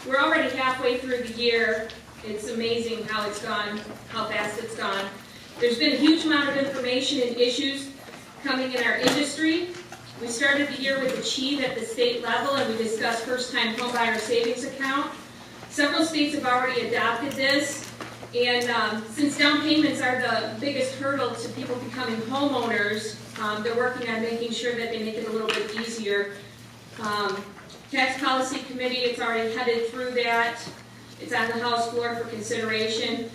We're already halfway through the year. It's amazing how it's gone, how fast it's gone. There's been a huge amount of information and issues coming in our industry. We started the year with Achieve at the state level, and we discussed first-time homebuyer savings account. Several states have already adopted this, and since down payments are the biggest hurdle to people becoming homeowners, they're working on making sure that they make it a little bit easier. Tax Policy Committee, it's already headed through that. It's on the House floor for consideration.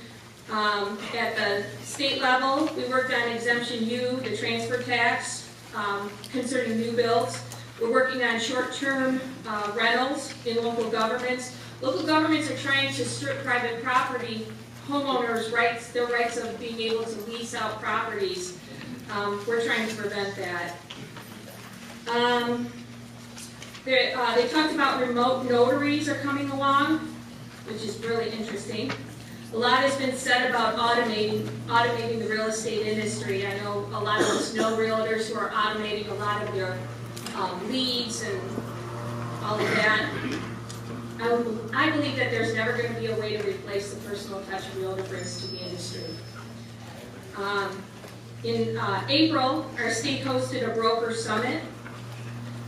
At the state level, we worked on Exemption U, the transfer tax, concerning new builds. We're working on short-term rentals in local governments. Local governments are trying to strip private property homeowners' rights, their rights of being able to lease out properties. We're trying to prevent that. They talked about remote notaries are coming along, which is really interesting. A lot has been said about automating the real estate industry. I know a lot of us know realtors who are automating a lot of their leads and all of that. I believe that there's never going to be a way to replace the personal touch a realtor brings to the industry. In April, our state hosted a broker summit.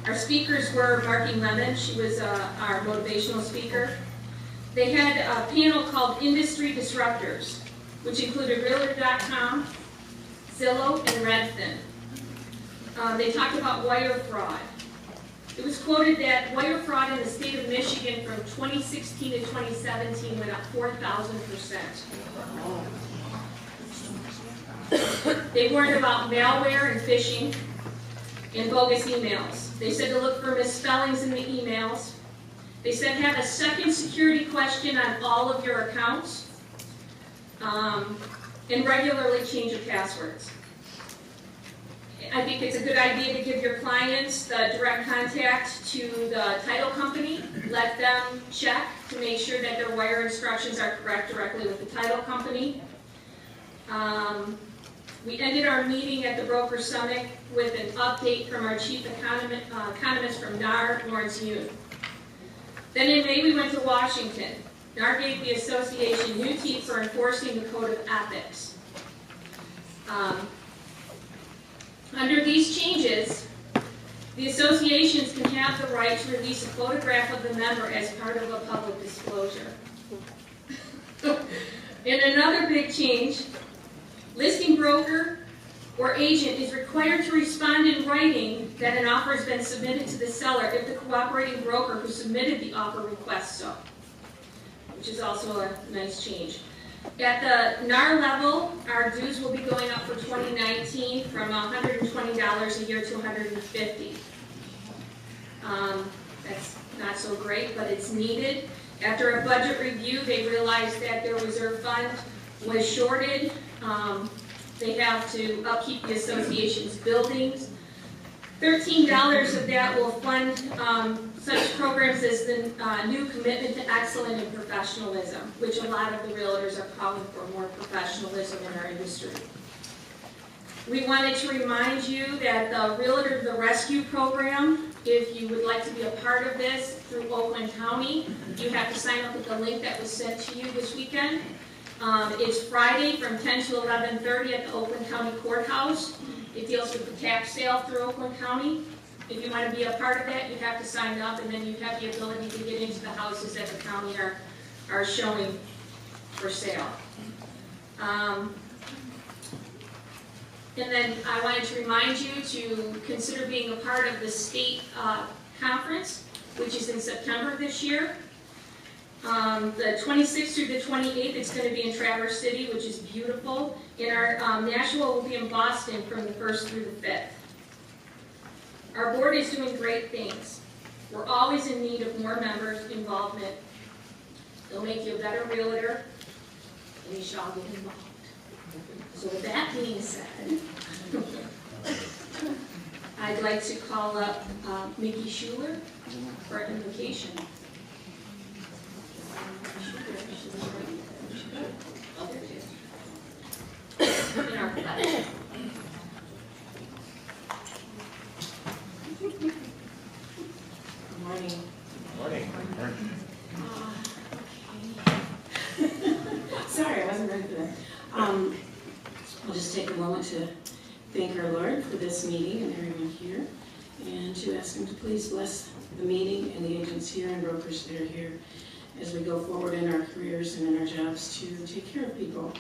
Our speakers were Marky Lemon. She was our motivational speaker. They had a panel called Industry Disruptors, which included Realtor.com, Zillow, and Redfin. They talked about wire fraud. It was quoted that wire fraud in the state of Michigan from 2016 to 2017 went up 4,000%. They warned about malware and phishing and bogus emails. They said to look for misspellings in the emails. They said have a second security question on all of your accounts, and regularly change your passwords. I think it's a good idea to give your clients the direct contact to the title company. Let them check to make sure that their wire instructions are correct directly with the title company. We ended our meeting at the Broker Summit with an update from our chief economist from NAR, Lawrence Yoon. Then in May we went to Washington. NAR gave the association new teeth for enforcing the Code of Ethics. Under these changes, the associations can have the right to release a photograph of the member as part of a public disclosure. And another big change, listing broker or agent is required to respond in writing that an offer has been submitted to the seller if the cooperating broker who submitted the offer requests so, which is also a nice change. At the NAR level, our dues will be going up for 2019 from $120 a year to $150. That's not so great, but it's needed. After a budget review, they realized that their reserve fund was shorted. They have to upkeep the association's buildings. $13 of that will fund such programs as the new commitment to excellence and professionalism, which a lot of the realtors are calling for more professionalism in our industry. We wanted to remind you that the Realtor to the Rescue program, if you would like to be a part of this through Oakland County, you have to sign up with the link that was sent to you this weekend. It's Friday from 10 to 11:30 at the Oakland County Courthouse. It deals with the tax sale through Oakland County. If you want to be a part of that, you have to sign up, and then you have the ability to get into the houses that the county are showing for sale. And then I wanted to remind you to consider being a part of the state conference, which is in September this year. The 26th through the 28th, it's going to be in Traverse City, which is beautiful. And our national will be in Boston from the 1st through the 5th. Our board is doing great things. We're always in need of more members' involvement. They'll make you a better realtor, and you should all get involved. So with that being said, I'd like to call up Mickey Schuler for an invocation. In our pledge. Good morning. Morning. Morning. to thank our Lord for this meeting and everyone here, and to ask Him to please bless the meeting and the agents here and brokers that are here as we go forward in our careers and in our jobs to take care of people,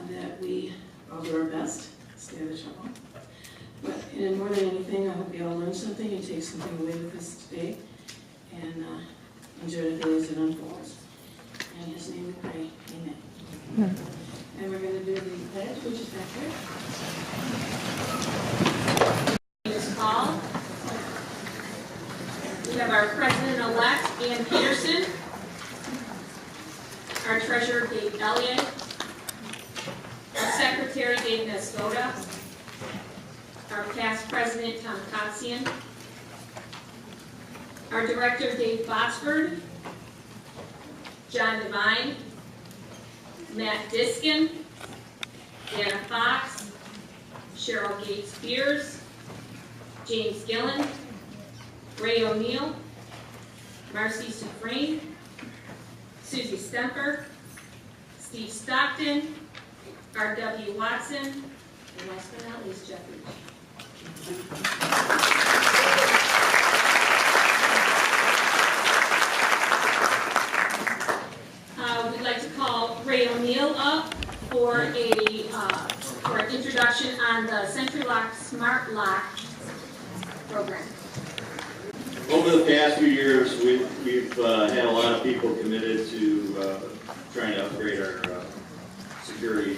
that we all do our best, stay out of trouble. But and more than anything, I hope you all learn something and take something away with us today, and enjoy the day as it unfolds. In His name we pray, amen. And we're going to do the pledge, which is back here. This call. We have our President-elect, Ann Peterson, our Treasurer, Dave Elliott, our Secretary, Dave Nescoda, our past President, Tom Kotzian, our Director, Dave Botsford, John Devine, Matt Diskin, Anna Fox, Cheryl Gates Beers, James Gillen, Ray O'Neill, Marcy Suffrane, Susie Stemper, Steve Stockton, R.W. Watson, and last but not least, Jeff Reach. We'd like to call Ray O'Neill up for an introduction on the Century Lock Smart Lock program. Over the past few years, we've had a lot of people committed to trying to upgrade our security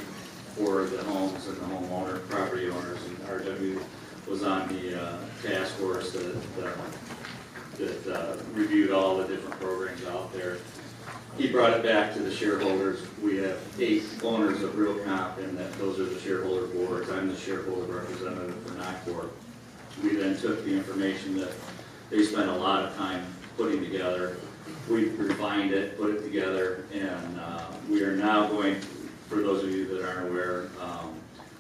for the homes and the homeowner, property owners, and RW was on the task force that reviewed all the different programs out there. He brought it back to the shareholders. We have 8 owners of RealComp, and those are the shareholder boards. I'm the shareholder representative for NOCBOR. We then took the information that they spent a lot of time putting together. We refined it, put it together, and we are now going, for those of you that aren't aware,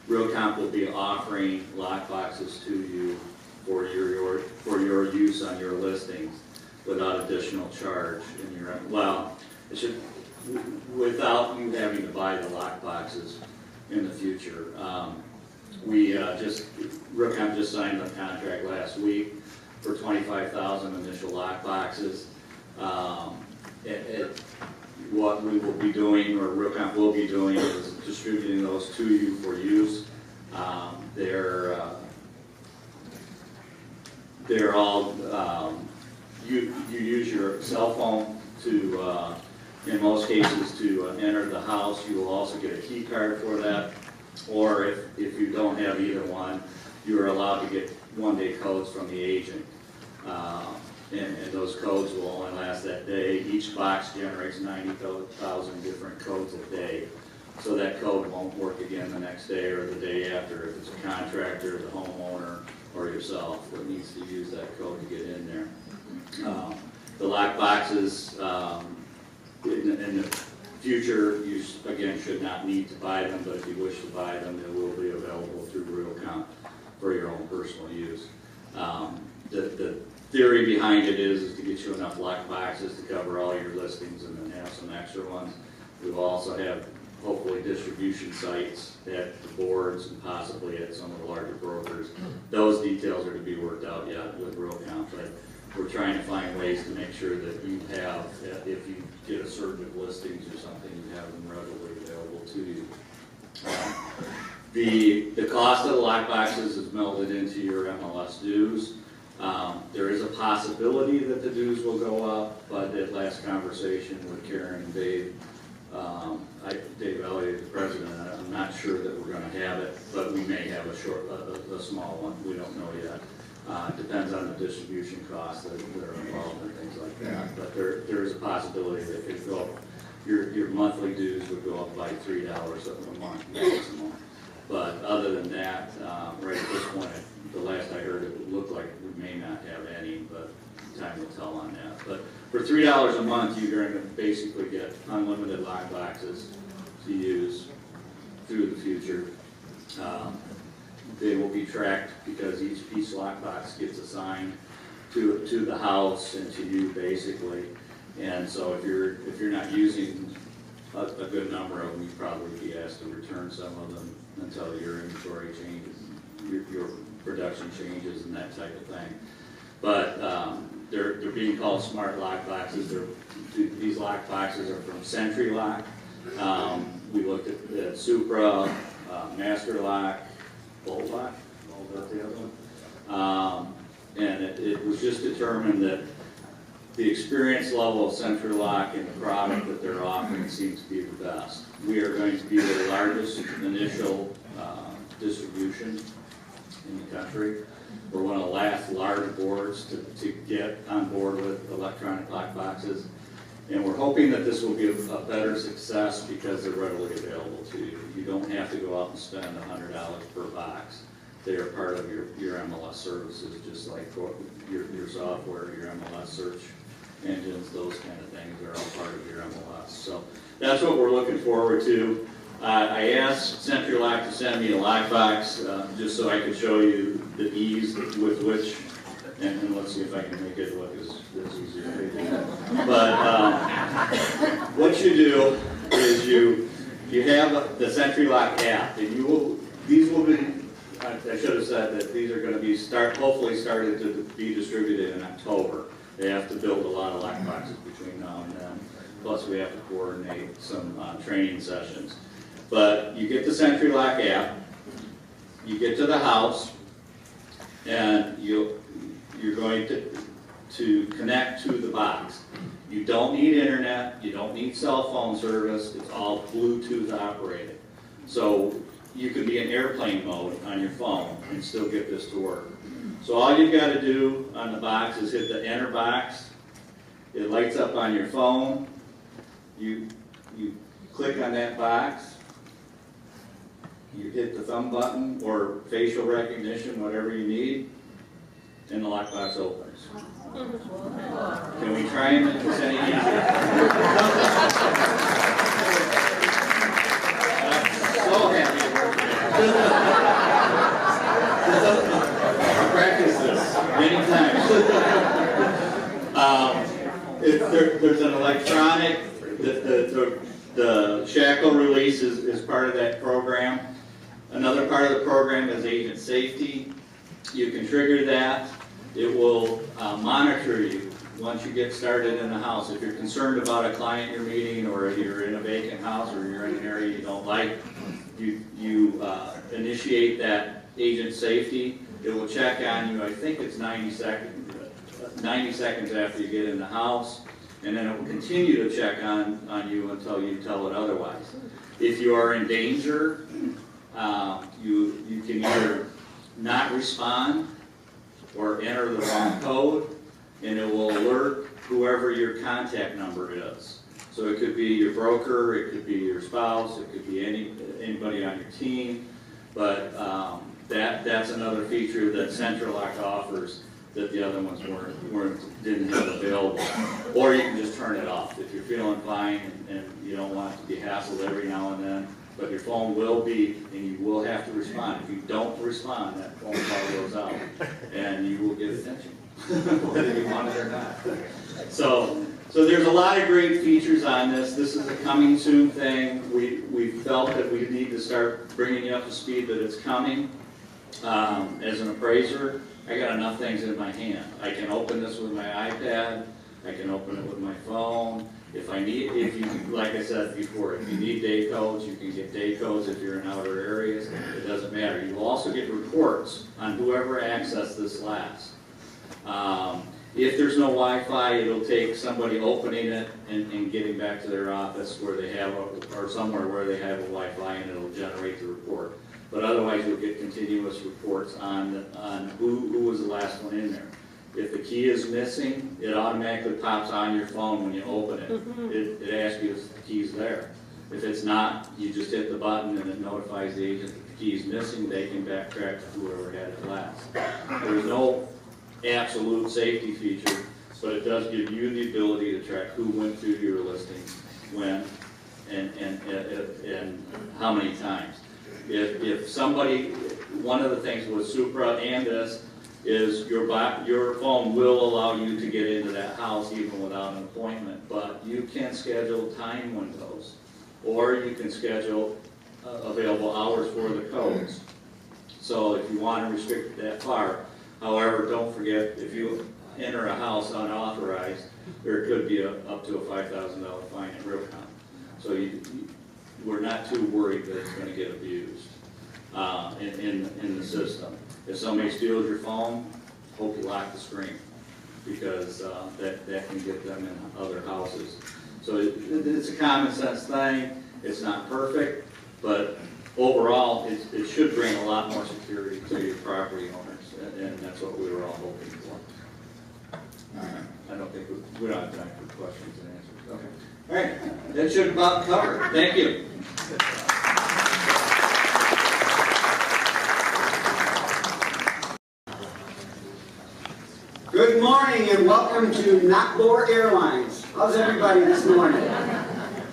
RealComp will be offering lock boxes to you for your use on your listings without additional charge in your, well, it should, without you having to buy the lock boxes in the future. RealComp just signed a contract last week for 25,000 initial lock boxes. What we will be doing, or RealComp will be doing, is distributing those to you for use. They're all, you use your cell phone to, in most cases, to enter the house. You will also get a key card for that. Or if you don't have either one, you are allowed to get one-day codes from the agent. And those codes will only last that day. Each box generates 90,000 different codes a day. So that code won't work again the next day or the day after if it's a contractor, the homeowner, or yourself that needs to use that code to get in there. The lock boxes, in the future, you again should not need to buy them, but if you wish to buy them, they will be available through RealComp for your own personal use. The theory behind it is to get you enough lock boxes to cover all your listings and then have some extra ones. We will also have, hopefully, distribution sites at the boards and possibly at some of the larger brokers. Those details are to be worked out yet with RealComp, but we're trying to find ways to make sure that you have, if you get a surge of listings or something, you have them readily available to you. The cost of the lock boxes is melded into your MLS dues. There is a possibility that the dues will go up, but at last conversation with Karen and Dave, Dave Elliott, the president, I'm not sure that we're going to have it, but we may have a small one. We don't know yet. Depends on the distribution costs that are involved and things like that. But there is a possibility that it could go up. Your monthly dues would go up by $3 a month maximum. But other than that, right at this point, the last I heard, it looked like we may not have any, but time will tell on that. But for $3 a month, you're going to basically get unlimited lock boxes to use through the future. They will be tracked because each piece lockbox gets assigned to the house and to you basically. And so if you're not using a good number of them, you'd probably be asked to return some of them until your inventory changes, your production changes and that type of thing. But they're being called smart lock boxes. These lock boxes are from Sentry Lock. We looked at Supra, Master Lock, Bolt Lock, what was the other one? And it was just determined that the experience level of Sentry Lock and the product that they're offering seems to be the best. We are going to be the largest initial distribution in the country. We're one of the last large boards to get on board with electronic lock boxes. And we're hoping that this will be a better success because they're readily available to you. You don't have to go out and spend $100 per box. They are part of your MLS services, just like your software, your MLS search engines, those kind of things are all part of your MLS. So that's what we're looking forward to. I asked Sentry Lock to send me a lock box just so I could show you the ease with which, and let's see if I can make it look as easy as I can. But what you do is you have the Sentry Lock app, and these will be, I should have said that these are going to be hopefully started to be distributed in October. They have to build a lot of lock boxes between now and then. Plus, we have to coordinate some training sessions. But you get the Sentry Lock app, you get to the house, and you're going to connect to the box. You don't need internet, you don't need cell phone service, it's all Bluetooth operated. So you could be in airplane mode on your phone and still get this to work. So all you've got to do on the box is hit the enter box. It lights up on your phone. You click on that box. You hit the thumb button or facial recognition, whatever you need, and the lockbox opens. Can we try and make this any easier? I'm so happy it worked. I practiced this many times. There's an electronic, the shackle release is part of that program. Another part of the program is agent safety. You can trigger that. It will monitor you once you get started in the house. If you're concerned about a client you're meeting, or you're in a vacant house, or you're in an area you don't like, you initiate that agent safety. It will check on you, I think it's 90 seconds after you get in the house, and then it will continue to check on you until you tell it otherwise. If you are in danger, you can either not respond or enter the wrong code, and it will alert whoever your contact number is. So it could be your broker, it could be your spouse, it could be anybody on your team, but that's another feature that Sentry Lock offers that the other ones didn't have available. Or you can just turn it off if you're feeling fine and you don't want to be hassled every now and then. But your phone will beep and you will have to respond. If you don't respond, that phone call goes out and you will get attention, whether you want it or not. So there's a lot of great features on this. This is a coming soon thing. We felt that we need to start bringing you up to speed that it's coming. As an appraiser, I got enough things in my hand. I can open this with my iPad. I can open it with my phone. If you, like I said before, if you need day codes, you can get day codes if you're in outer areas. It doesn't matter. You will also get reports on whoever accessed this last. If there's no Wi-Fi, it'll take somebody opening it and getting back to their office where they have, or somewhere where they have a Wi-Fi, and it'll generate the report. But otherwise, you'll get continuous reports on who was the last one in there. If the key is missing, it automatically pops on your phone when you open it. It asks you if the key's there. If it's not, you just hit the button and it notifies the agent that the key is missing. They can backtrack to whoever had it last. There's no absolute safety feature, but it does give you the ability to track who went through your listing, when, and how many times. If somebody, one of the things with Supra and this is your phone will allow you to get into that house even without an appointment, but you can schedule time windows or you can schedule available hours for the codes. So if you want to restrict it that far, however, don't forget, if you enter a house unauthorized, there could be up to a $5,000 fine in real count. So we're not too worried that it's going to get abused in the system. If somebody steals your phone, hope you lock the screen, because that can get them in other houses. So it's a common sense thing. It's not perfect, but overall, it should bring a lot more security to your property owners, and that's what we were all hoping for. I don't think we don't have time for questions and answers. Okay. All right. That should about cover it. Thank you. Good morning and welcome to NOCBOR Airlines. How's everybody this morning?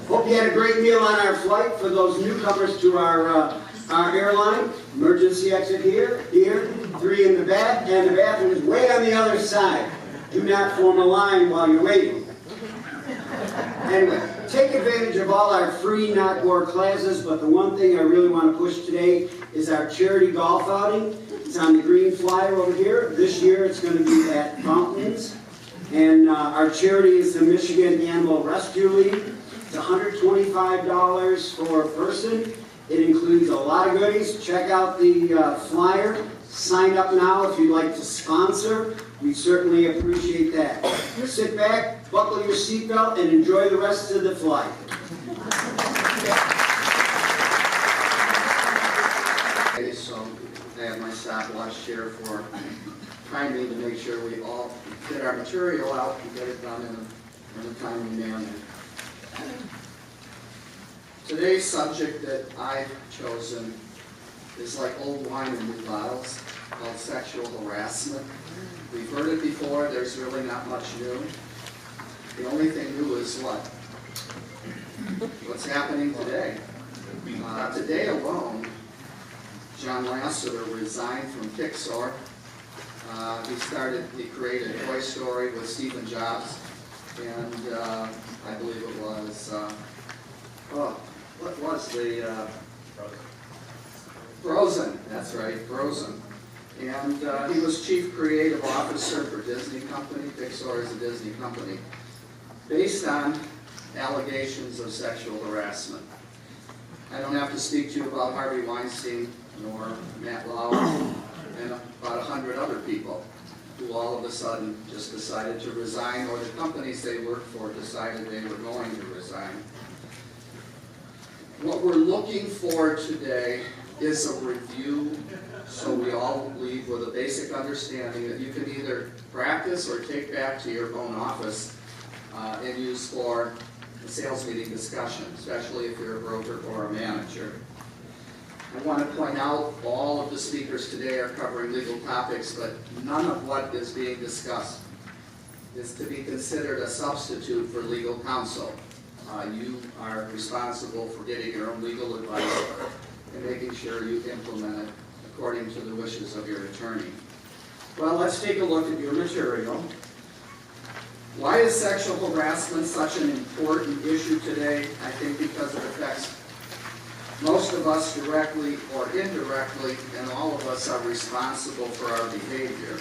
Hope you had a great meal on our flight. For those newcomers to our airline, emergency exit here, 3 in the back, and the bathroom is way on the other side. Do not form a line while you're waiting. Anyway, take advantage of all our free NOCBOR classes, but the one thing I really want to push today is our charity golf outing. It's on the green flyer over here. This year it's going to be at Fountains. And our charity is the Michigan Animal Rescue League. It's $125 for a person. It includes a lot of goodies. Check out the flyer. Sign up now if you'd like to sponsor. We certainly appreciate that. Sit back, buckle your seatbelt, and enjoy the rest of the flight. Okay, so I have my stopwatch here for timing to make sure we all get our material out and get it done in a timely manner. Today's subject that I've chosen is like old wine in new bottles, called sexual harassment. We've heard it before, there's really not much new. The only thing new is what's happening today. Today alone, John Lasseter resigned from Pixar. He created Toy Story with Stephen Jobs, and I believe it was, what was the, Frozen, that's right, Frozen. And he was Chief Creative Officer for Disney Company. Pixar is a Disney company, based on allegations of sexual harassment. I don't have to speak to you about Harvey Weinstein nor Matt Lauer and about 100 other people who all of a sudden just decided to resign, or the companies they worked for decided they were going to resign. What we're looking for today is a review, so we all leave with a basic understanding that you can either practice or take back to your own office and use for a sales meeting discussion, especially if you're a broker or a manager. I want to point out all of the speakers today are covering legal topics, but none of what is being discussed is to be considered a substitute for legal counsel. You are responsible for getting your own legal advice and making sure you implement it according to the wishes of your attorney. Well, let's take a look at your material. Why is sexual harassment such an important issue today? I think because it affects most of us directly or indirectly, and all of us are responsible for our behavior.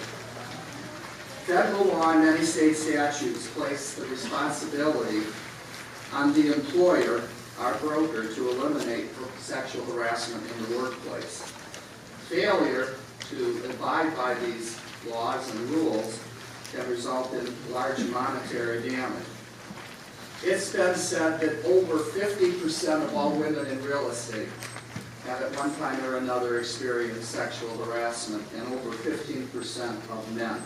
Federal law and many state statutes place the responsibility on the employer, our broker, to eliminate sexual harassment in the workplace. Failure to abide by these laws and rules can result in large monetary damage. It's been said that over 50% of all women in real estate have at one time or another experienced sexual harassment, and over 15% of men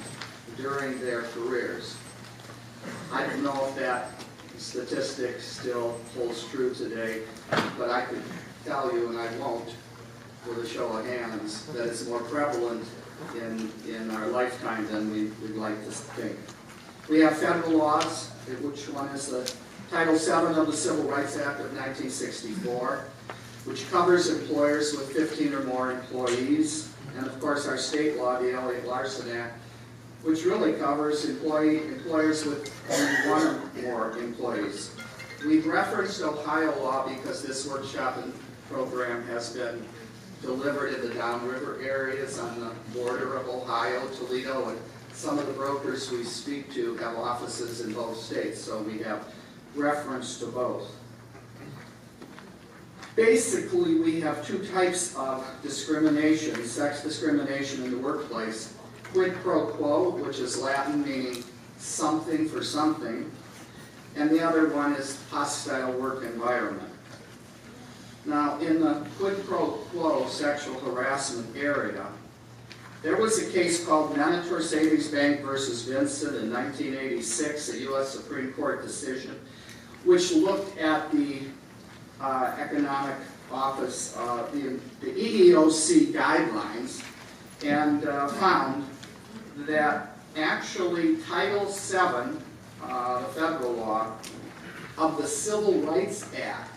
during their careers. I don't know if that statistic still holds true today, but I could tell you, and I won't, with a show of hands, that it's more prevalent in our lifetime than we'd like to think. We have federal laws, which one is the Title VII of the Civil Rights Act of 1964, which covers employers with 15 or more employees, and of course our state law, the Elliott-Larsen Act, which really covers employers with only 1 or more employees. We've referenced Ohio law because this workshop and program has been delivered in the downriver areas on the border of Ohio, Toledo, and some of the brokers we speak to have offices in both states, so we have reference to both. Basically, we have two types of discrimination, sex discrimination in the workplace. Quid pro quo, which is Latin meaning something for something, and the other one is hostile work environment. Now, in the quid pro quo sexual harassment area, there was a case called Monitor Savings Bank versus Vincent in 1986, a U.S. Supreme Court decision, which looked at the Economic Office, the EEOC guidelines, and found that actually Title VII, the federal law, of the Civil Rights Act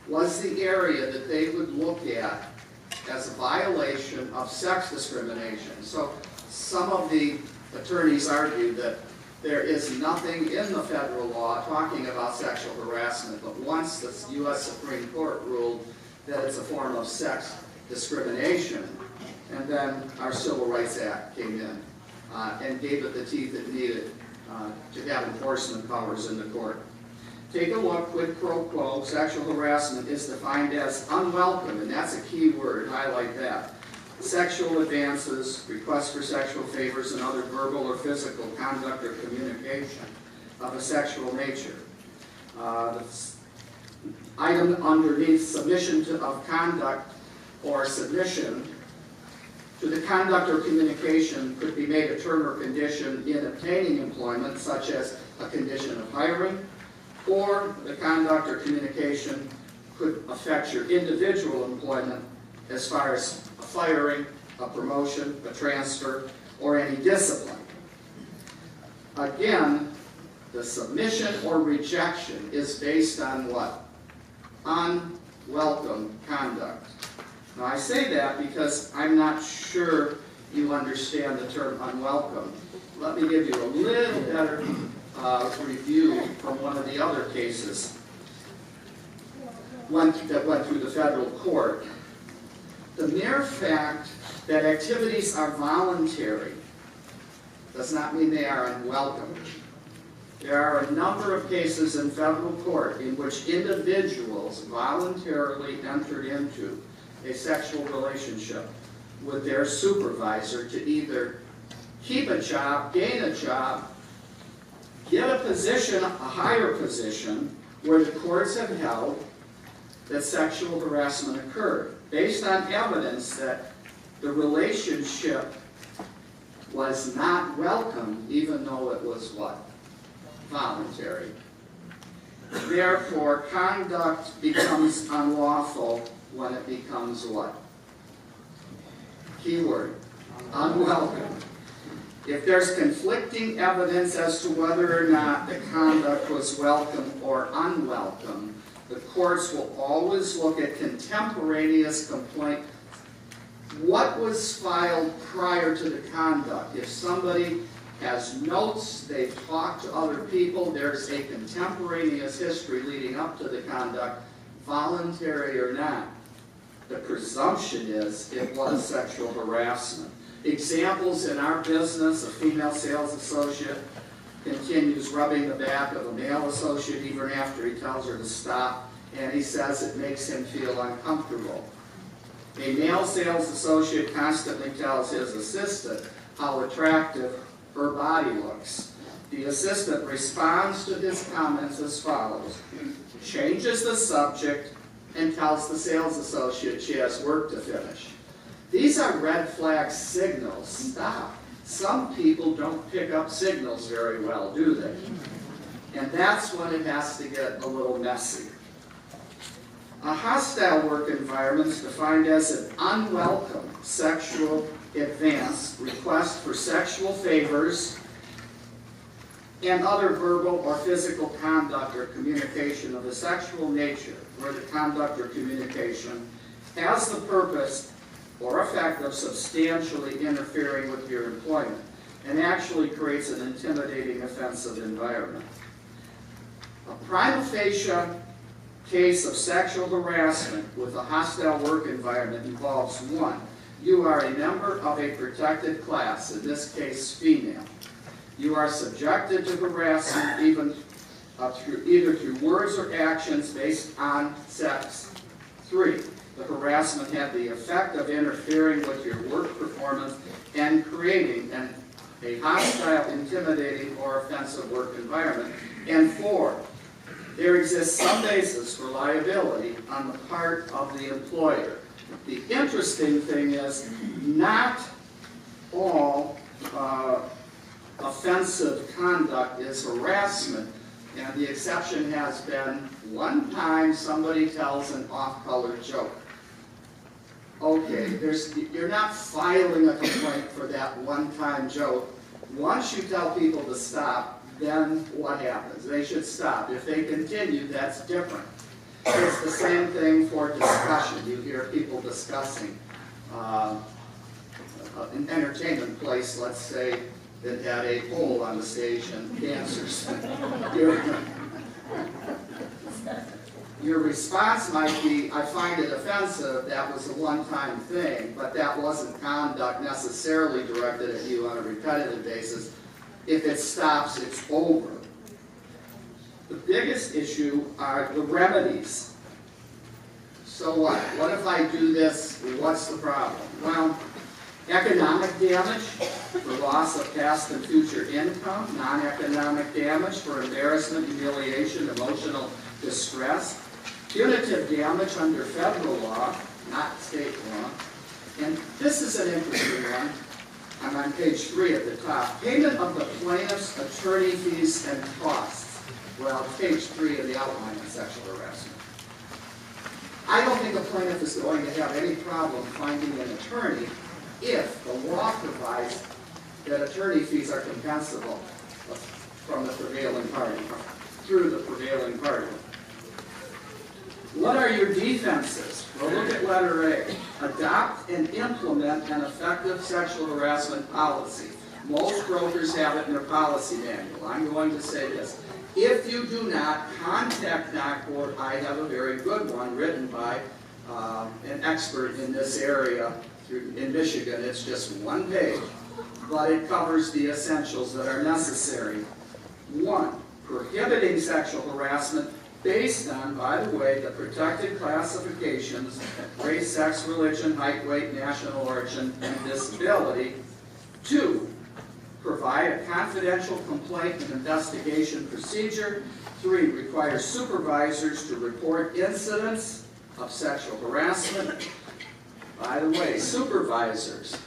was the area that they would look at as a violation of sex discrimination. So some of the attorneys argued that there is nothing in the federal law talking about sexual harassment, but once the U.S. Supreme Court ruled that it's a form of sex discrimination, and then our Civil Rights Act came in and gave it the teeth it needed to have enforcement powers in the court. Take a look, quid pro quo, sexual harassment is defined as unwelcome, and that's a key word, highlight that. Sexual advances, requests for sexual favors, and other verbal or physical conduct or communication of a sexual nature. The item underneath, submission of conduct or submission to the conduct or communication could be made a term or condition in obtaining employment, such as a condition of hiring, or the conduct or communication could affect your individual employment as far as a firing, a promotion, a transfer, or any discipline. Again, the submission or rejection is based on what? Unwelcome conduct. Now I say that because I'm not sure you understand the term unwelcome. Let me give you a little better review from one of the other cases that went through the federal court. The mere fact that activities are voluntary does not mean they are unwelcome. There are a number of cases in federal court in which individuals voluntarily entered into a sexual relationship with their supervisor to either keep a job, gain a job, get a position, a higher position, where the courts have held that sexual harassment occurred, based on evidence that the relationship was not welcome, even though it was what? Voluntary. Therefore, conduct becomes unlawful when it becomes what? Keyword, unwelcome. If there's conflicting evidence as to whether or not the conduct was welcome or unwelcome, the courts will always look at contemporaneous complaint. What was filed prior to the conduct? If somebody has notes, they've talked to other people, there's a contemporaneous history leading up to the conduct, voluntary or not. The presumption is it was sexual harassment. Examples in our business, a female sales associate continues rubbing the back of a male associate even after he tells her to stop, and he says it makes him feel uncomfortable. A male sales associate constantly tells his assistant how attractive her body looks. The assistant responds to his comments as follows: changes the subject and tells the sales associate she has work to finish. These are red flag signals. Stop. Some people don't pick up signals very well, do they? And that's when it has to get a little messy. A hostile work environment is defined as an unwelcome sexual advance, request for sexual favors, and other verbal or physical conduct or communication of a sexual nature, where the conduct or communication has the purpose or effect of substantially interfering with your employment and actually creates an intimidating, offensive environment. A prima facie case of sexual harassment with a hostile work environment involves: 1, you are a member of a protected class, in this case female. You are subjected to harassment either through words or actions based on sex. 3, the harassment had the effect of interfering with your work performance and creating a hostile, intimidating, or offensive work environment. And 4, there exists some basis for liability on the part of the employer. The interesting thing is, not all offensive conduct is harassment, and the exception has been one time somebody tells an off-color joke. Okay, you're not filing a complaint for that one-time joke. Once you tell people to stop, then what happens? They should stop. If they continue, that's different. It's the same thing for discussion. You hear people discussing an entertainment place, let's say, that had a pole on the stage and dancers. Your response might be, I find it offensive, that was a one-time thing, but that wasn't conduct necessarily directed at you on a repetitive basis. If it stops, it's over. The biggest issue are the remedies. So what? What if I do this? What's the problem? Well, economic damage for loss of past and future income, non-economic damage for embarrassment, humiliation, emotional distress, punitive damage under federal law, not state law. And this is an interesting one. I'm on page 3 at the top. Payment of the plaintiff's attorney fees and costs. Well, page 3 of the outline of sexual harassment. I don't think a plaintiff is going to have any problem finding an attorney if the law provides that attorney fees are compensable from the prevailing party, through the prevailing party. What are your defenses? Well, look at letter A. Adopt and implement an effective sexual harassment policy. Most brokers have it in their policy manual. I'm going to say this. If you do not, contact NOCBOR. I have a very good one written by an expert in this area in Michigan. It's just one page, but it covers the essentials that are necessary. 1, prohibiting sexual harassment based on, by the way, the protected classifications: race, sex, religion, height, weight, national origin, and disability. 2, provide a confidential complaint and investigation procedure. 3, require supervisors to report incidents of sexual harassment. By the way, supervisors,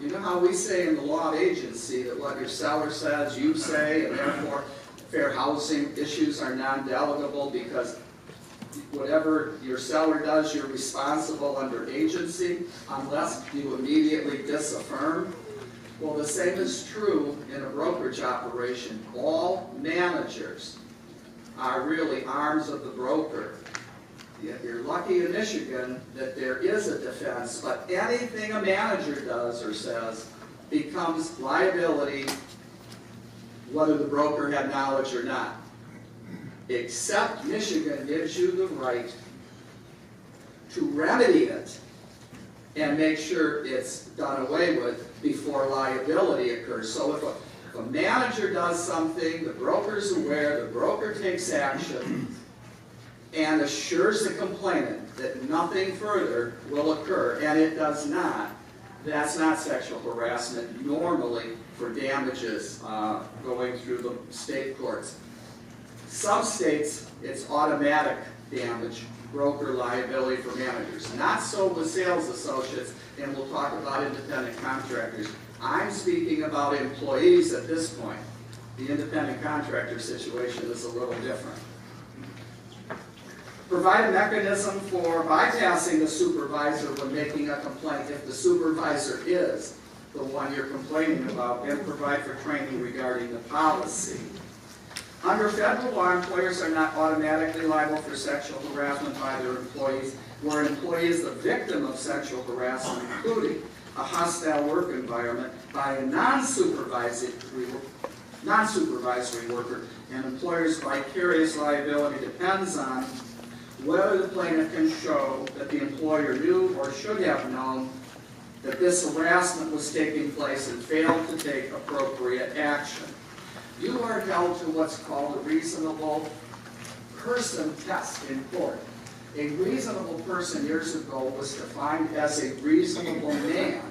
you know how we say in the law of agency that what your seller says, you say, and therefore fair housing issues are non-delegable because whatever your seller does, you're responsible under agency unless you immediately disaffirm? Well, the same is true in a brokerage operation. All managers are really arms of the broker. You're lucky in Michigan that there is a defense, but anything a manager does or says becomes liability whether the broker had knowledge or not. Except Michigan gives you the right to remedy it and make sure it's done away with before liability occurs. So if a manager does something, the broker's aware, the broker takes action, and assures the complainant that nothing further will occur, and it does not, that's not sexual harassment normally for damages going through the state courts. Some states, it's automatic damage, broker liability for managers. Not so with sales associates, and we'll talk about independent contractors. I'm speaking about employees at this point. The independent contractor situation is a little different. Provide a mechanism for bypassing the supervisor when making a complaint if the supervisor is the one you're complaining about, and provide for training regarding the policy. Under federal law, employers are not automatically liable for sexual harassment by their employees, where an employee is the victim of sexual harassment, including a hostile work environment by a non-supervisory non-supervisory worker, and employer's vicarious liability depends on whether the plaintiff can show that the employer knew or should have known that this harassment was taking place and failed to take appropriate action. You are held to what's called a reasonable person test in court. A reasonable person years ago was defined as a reasonable man.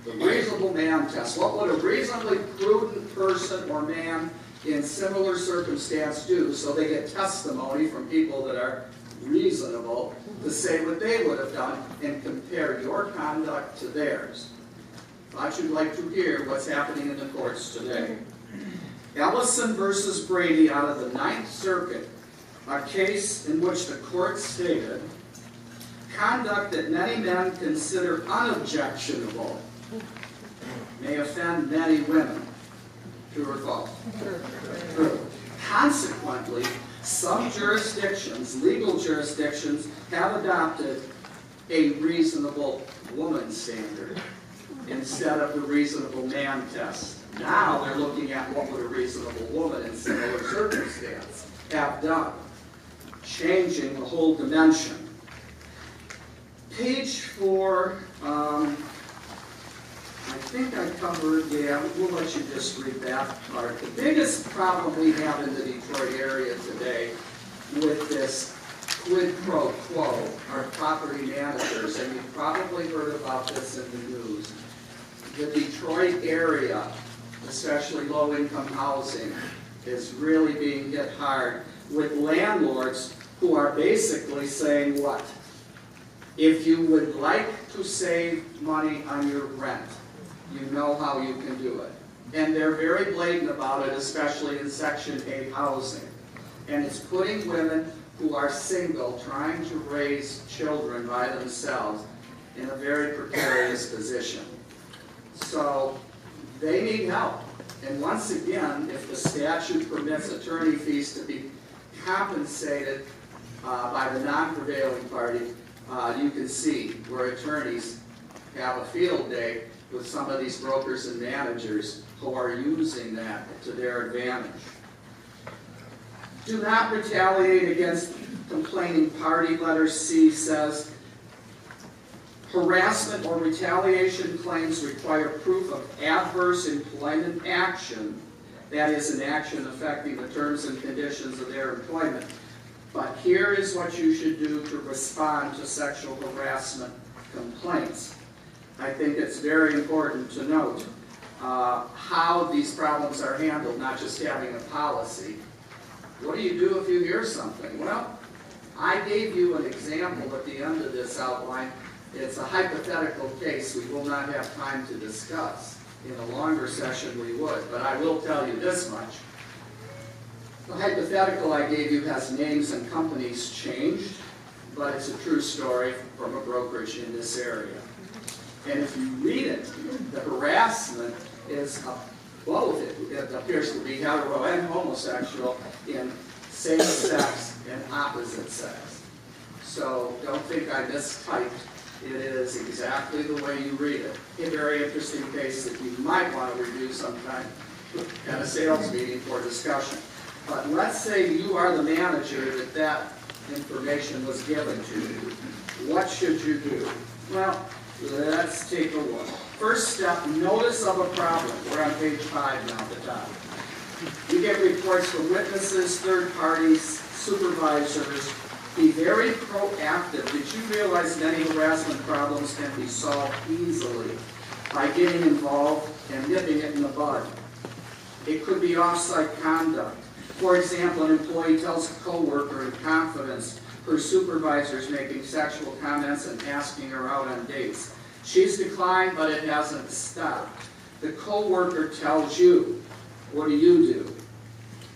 The reasonable man test. What would a reasonably prudent person or man in similar circumstance do? So they get testimony from people that are reasonable to say what they would have done and compare your conduct to theirs. Thought you'd like to hear what's happening in the courts today. Ellison versus Brady out of the Ninth Circuit, a case in which the court stated, conduct that many men consider unobjectionable may offend many women. True or false? True. Consequently, some jurisdictions, legal jurisdictions, have adopted a reasonable woman standard instead of the reasonable man test. Now they're looking at what would a reasonable woman in similar circumstance have done, changing the whole dimension. Page 4, I think I covered, yeah, we'll let you just read that part. The biggest problem we have in the Detroit area today with this quid pro quo are property managers, and you've probably heard about this in the news. The Detroit area, especially low-income housing, is really being hit hard with landlords who are basically saying what? If you would like to save money on your rent, you know how you can do it. And they're very blatant about it, especially in Section 8 housing. And it's putting women who are single, trying to raise children by themselves, in a very precarious position. So they need help. And once again, if the statute permits attorney fees to be compensated by the non-prevailing party, you can see where attorneys have a field day with some of these brokers and managers who are using that to their advantage. Do not retaliate against complaining party. Letter C says, harassment or retaliation claims require proof of adverse employment action, that is, an action affecting the terms and conditions of their employment. But here is what you should do to respond to sexual harassment complaints. I think it's very important to note how these problems are handled, not just having a policy. What do you do if you hear something? Well, I gave you an example at the end of this outline. It's a hypothetical case we will not have time to discuss. In a longer session we would, but I will tell you this much. The hypothetical I gave you has names and companies changed, but it's a true story from a brokerage in this area. And if you read it, the harassment is both. It appears to be hetero and homosexual in same-sex and opposite sex. So don't think I mistyped. It is exactly the way you read it. A very interesting case that you might want to review sometime at a sales meeting for discussion. But let's say you are the manager that information was given to you. What should you do? Well, let's take a look. First step, notice of a problem. We're on page 5 now at the top. You get reports from witnesses, third parties, supervisors. Be very proactive. Did you realize many harassment problems can be solved easily by getting involved and nipping it in the bud? It could be off-site conduct. For example, an employee tells a coworker in confidence her supervisor is making sexual comments and asking her out on dates. She's declined, but it hasn't stopped. The coworker tells you, what do?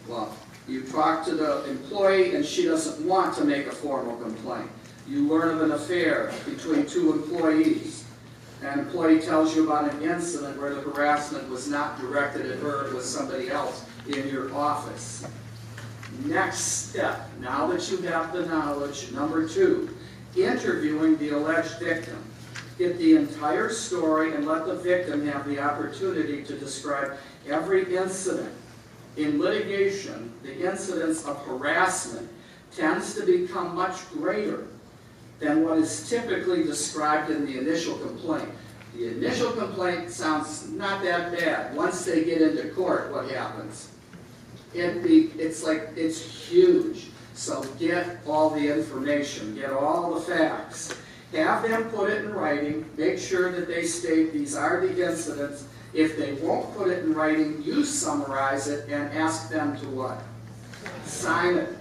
Well, you talk to the employee and she doesn't want to make a formal complaint. You learn of an affair between two employees. An employee tells you about an incident where the harassment was not directed at her, it was somebody else in your office. Next step, now that you have the knowledge, number 2, interviewing the alleged victim. Get the entire story and let the victim have the opportunity to describe every incident In litigation, the incidence of harassment tends to become much greater than what is typically described in the initial complaint. The initial complaint sounds not that bad. Once they get into court, what happens? It's huge. So get all the information, get all the facts. Have them put it in writing, make sure that they state these are the incidents. If they won't put it in writing, you summarize it and ask them to what? Sign it.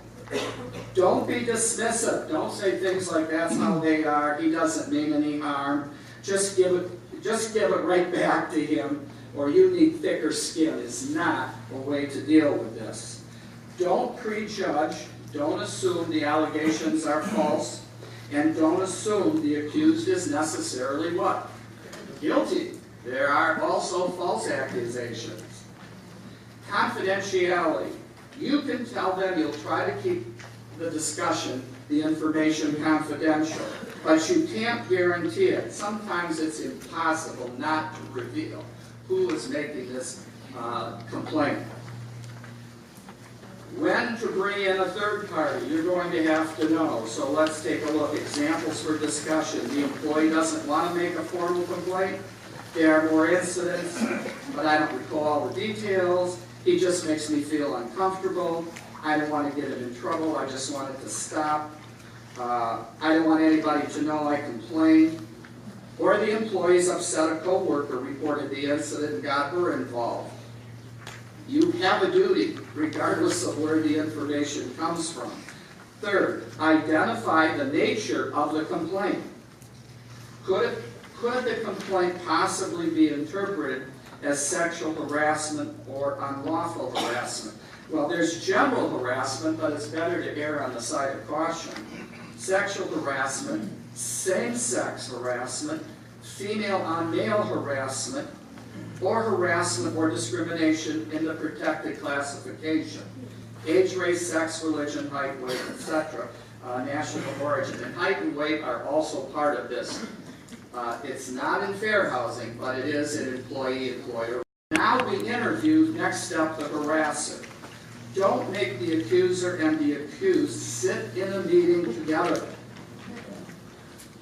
Don't be dismissive. Don't say things like that's how they are, he doesn't mean any harm. Just give it right back to him, or you need thicker skin is not a way to deal with this. Don't prejudge, don't assume the allegations are false, and don't assume the accused is necessarily what? Guilty. There are also false accusations. Confidentiality. You can tell them you'll try to keep the discussion, the information confidential, but you can't guarantee it. Sometimes it's impossible not to reveal who is making this complaint. When to bring in a third party, you're going to have to know. So let's take a look. Examples for discussion. The employee doesn't want to make a formal complaint. There are more incidents, but I don't recall all the details. He just makes me feel uncomfortable. I don't want to get him in trouble. I just want it to stop. I don't want anybody to know I complained. Or the employee's upset a coworker reported the incident and got her involved. You have a duty, regardless of where the information comes from. Third, identify the nature of the complaint. Could the complaint possibly be interpreted as sexual harassment or unlawful harassment? Well, there's general harassment, but it's better to err on the side of caution. Sexual harassment, same-sex harassment, female-on-male harassment, or harassment or discrimination in the protected classification. Age, race, sex, religion, height, weight, etc. National origin. And height and weight are also part of this. It's not in fair housing, but it is in employee-employer. Now we interview, next step, the harasser. Don't make the accuser and the accused sit in a meeting together.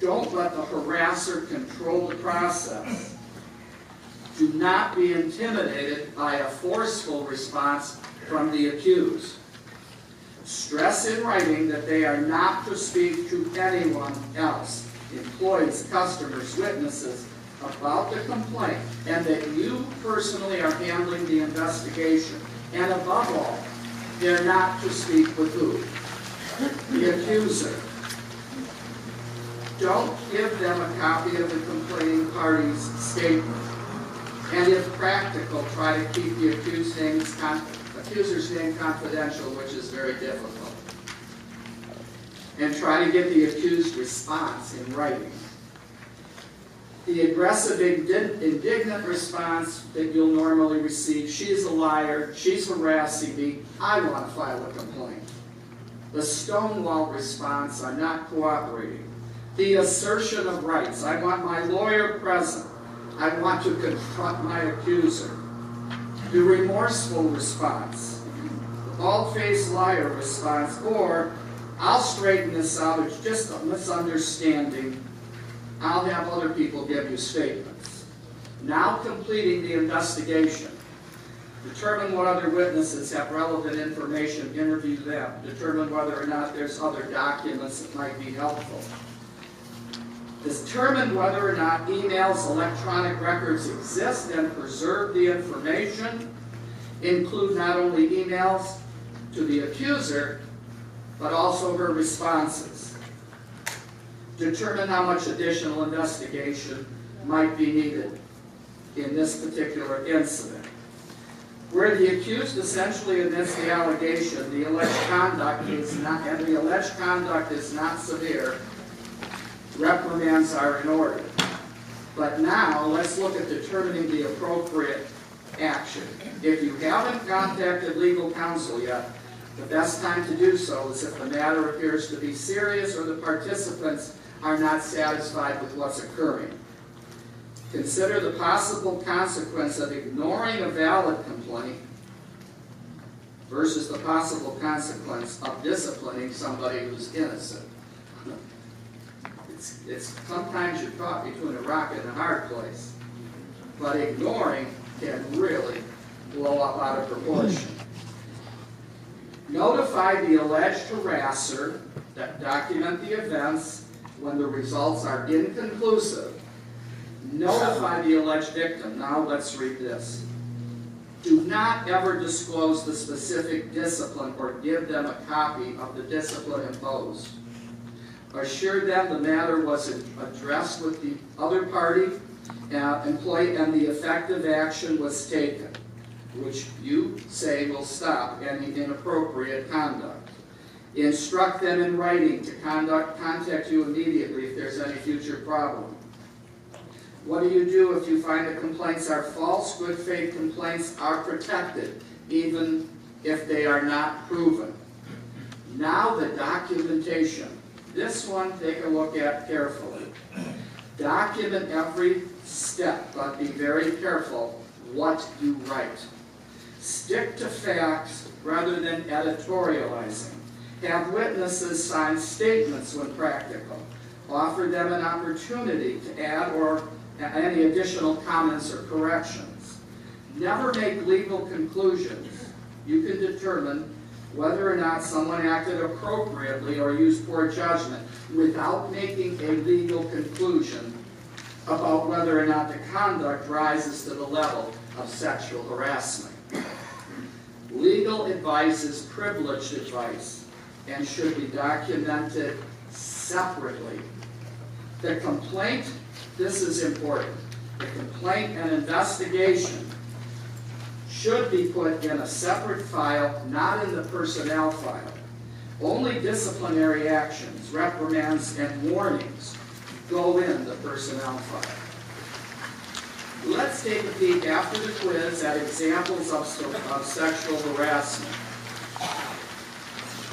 Don't let the harasser control the process. Do not be intimidated by a forceful response from the accused. Stress in writing that they are not to speak to anyone else, employees, customers, witnesses, about the complaint, and that you personally are handling the investigation. And above all, they're not to speak with who? The accuser. Don't give them a copy of the complaining party's statement. And if practical, try to keep the accuser's name confidential, which is very difficult. And try to get the accused response in writing. The aggressive, indignant response that you'll normally receive, she's a liar, she's harassing me, I want to file a complaint. The stonewall response, I'm not cooperating. The assertion of rights, I want my lawyer present. I want to confront my accuser. The remorseful response, the bald-faced liar response, or I'll straighten this out, it's just a misunderstanding. I'll have other people give you statements. Now completing the investigation. Determine what other witnesses have relevant information, interview them. Determine whether or not there's other documents that might be helpful. Determine whether or not emails, electronic records exist, and preserve the information. Include not only emails to the accuser, but also her responses. Determine how much additional investigation might be needed in this particular incident. Where the accused essentially admits the allegation, the alleged conduct is not, and the alleged conduct is not severe, reprimands are in order. But now, let's look at determining the appropriate action. If you haven't contacted legal counsel yet, the best time to do so is if the matter appears to be serious or the participants are not satisfied with what's occurring. Consider the possible consequence of ignoring a valid complaint versus the possible consequence of disciplining somebody who's innocent. It's sometimes you're caught between a rock and a hard place, but ignoring can really blow up out of proportion. Notify the alleged harasser, document the events when the results are inconclusive. Notify the alleged victim. Now let's read this. Do not ever disclose the specific discipline or give them a copy of the discipline imposed. Assure them the matter was addressed with the other party, employee, and the effective action was taken, which you say will stop any inappropriate conduct. Instruct them in writing to contact you immediately if there's any future problem. What do you do if you find the complaints are false? Good faith complaints are protected, even if they are not proven. Now the documentation. This one, take a look at carefully. Document every step, but be very careful what you write. Stick to facts rather than editorializing. Have witnesses sign statements when practical. Offer them an opportunity to add or any additional comments or corrections. Never make legal conclusions. You can determine whether or not someone acted appropriately or used poor judgment without making a legal conclusion about whether or not the conduct rises to the level of sexual harassment. Legal advice is privileged advice and should be documented separately. The complaint, this is important, the complaint and investigation should be put in a separate file, not in the personnel file. Only disciplinary actions, reprimands, and warnings go in the personnel file. Let's take a peek after the quiz at examples of sexual harassment.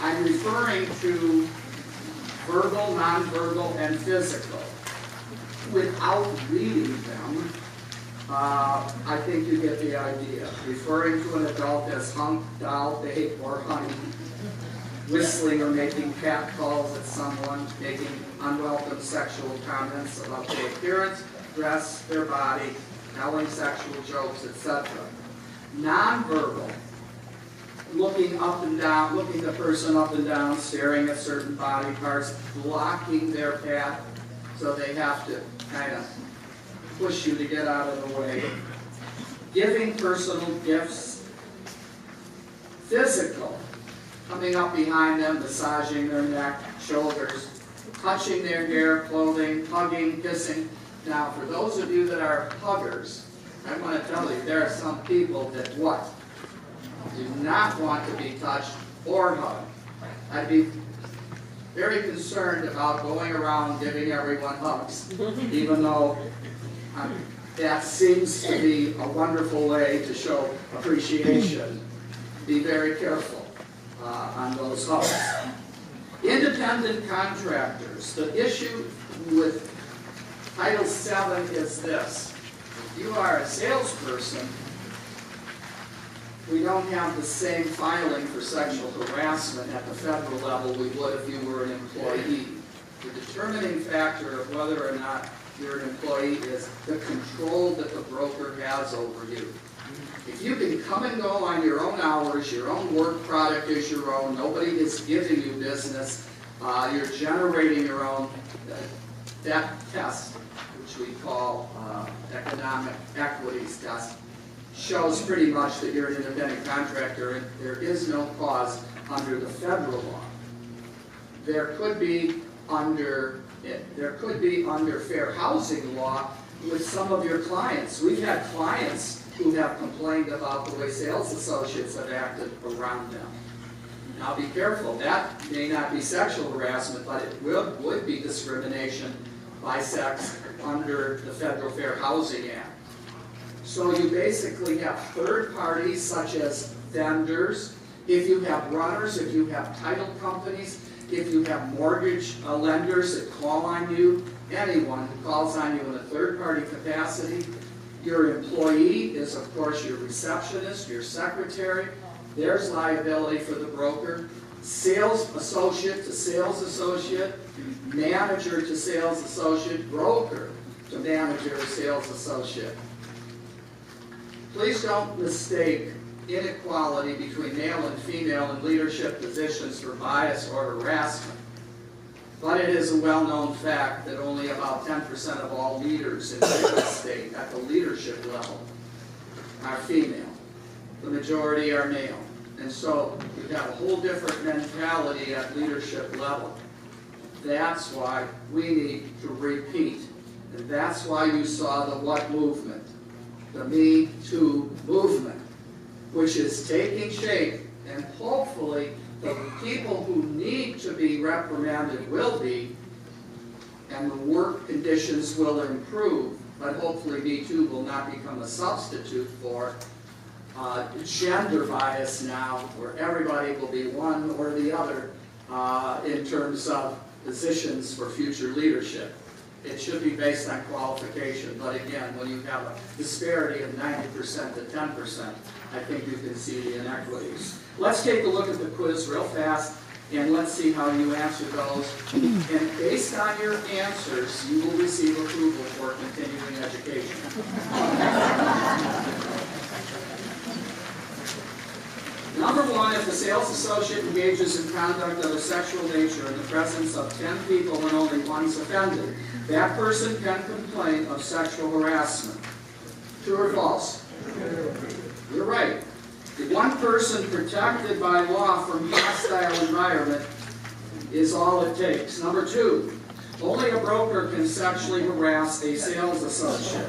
I'm referring to verbal, nonverbal, and physical. Without reading them, I think you get the idea. Referring to an adult as hunk, doll, babe, or honey. Whistling or making cat calls at someone. Making unwelcome sexual comments about their appearance, dress, their body. Telling sexual jokes, etc. Nonverbal. Looking up and down, looking the person up and down, staring at certain body parts, blocking their path, so they have to kind of push you to get out of the way. Giving personal gifts. Physical. Coming up behind them, massaging their neck, shoulders, touching their hair, clothing, hugging, kissing. Now, for those of you that are huggers, I want to tell you, there are some people that what? Do not want to be touched or hugged. I'd be very concerned about going around giving everyone hugs, even though that seems to be a wonderful way to show appreciation. Be very careful on those hugs. Independent contractors. The issue with Title VII is this. If you are a salesperson, we don't have the same filing for sexual harassment at the federal level we would if you were an employee. The determining factor of whether or not you're an employee is the control that the broker has over you. If you can come and go on your own hours, your own work product is your own, nobody is giving you business, you're generating your own, that test, which we call economic equities test, shows pretty much that you're an independent contractor and there is no cause under the federal law. There could be under fair housing law with some of your clients. We've had clients who have complained about the way sales associates have acted around them. Now be careful, that may not be sexual harassment, but it would be discrimination by sex under the Federal Fair Housing Act. So you basically have third parties such as vendors, if you have runners, if you have title companies, if you have mortgage lenders that call on you, anyone who calls on you in a third party capacity. Your employee is of course your receptionist, your secretary, there's liability for the broker. Sales associate to sales associate, manager to sales associate, broker to manager or sales associate. Please don't mistake inequality between male and female in leadership positions for bias or harassment. But it is a well-known fact that only about 10% of all leaders in real estate at the leadership level are female. The majority are male. And so you have a whole different mentality at leadership level. That's why we need to repeat. And that's why you saw the what movement? The Me Too movement, which is taking shape, and hopefully the people who need to be reprimanded will be, and the work conditions will improve, but hopefully Me Too will not become a substitute for gender bias now, where everybody will be one or the other in terms of positions for future leadership. It should be based on qualification, but again, when you have a disparity of 90% to 10%, I think you can see the inequities. Let's take a look at the quiz real fast, and let's see how you answer those. And based on your answers, you will receive approval for continuing education. Number one, if the sales associate engages in conduct of a sexual nature in the presence of 10 people and only one's offended, that person can complain of sexual harassment. True or false? You're right. The one person protected by law from hostile environment is all it takes. Number two, only a broker can sexually harass a sales associate.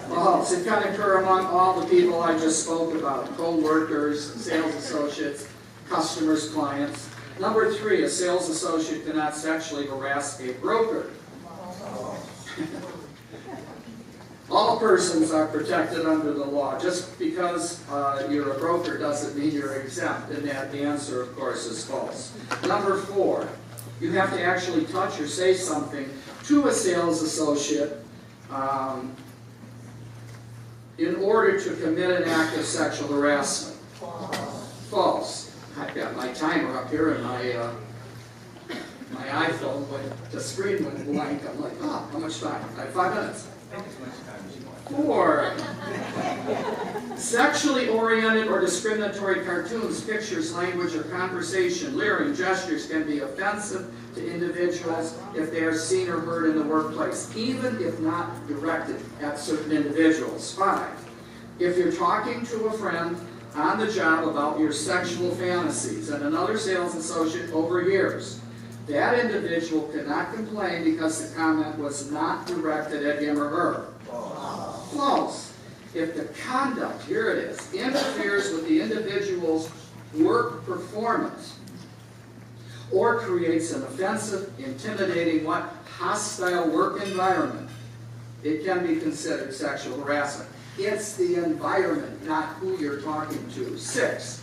False. It can occur among all the people I just spoke about, co-workers, sales associates, customers, clients. Number three, a sales associate cannot sexually harass a broker. All persons are protected under the law. Just because you're a broker doesn't mean you're exempt, and that the answer, of course, is false. Number four, you have to actually touch or say something to a sales associate in order to commit an act of sexual harassment. False. I've got my timer up here and my iPhone, the screen went blank. I'm like, oh, how much time? I have 5 minutes. Four, sexually oriented or discriminatory cartoons, pictures, language, or conversation, leering, gestures can be offensive to individuals if they are seen or heard in the workplace, even if not directed at certain individuals. Five, if you're talking to a friend on the job about your sexual fantasies and another sales associate overhears, that individual cannot complain because the comment was not directed at him or her. False. If the conduct, here it is, interferes with the individual's work performance or creates an offensive, intimidating, hostile work environment, it can be considered sexual harassment. It's the environment, not who you're talking to. Six,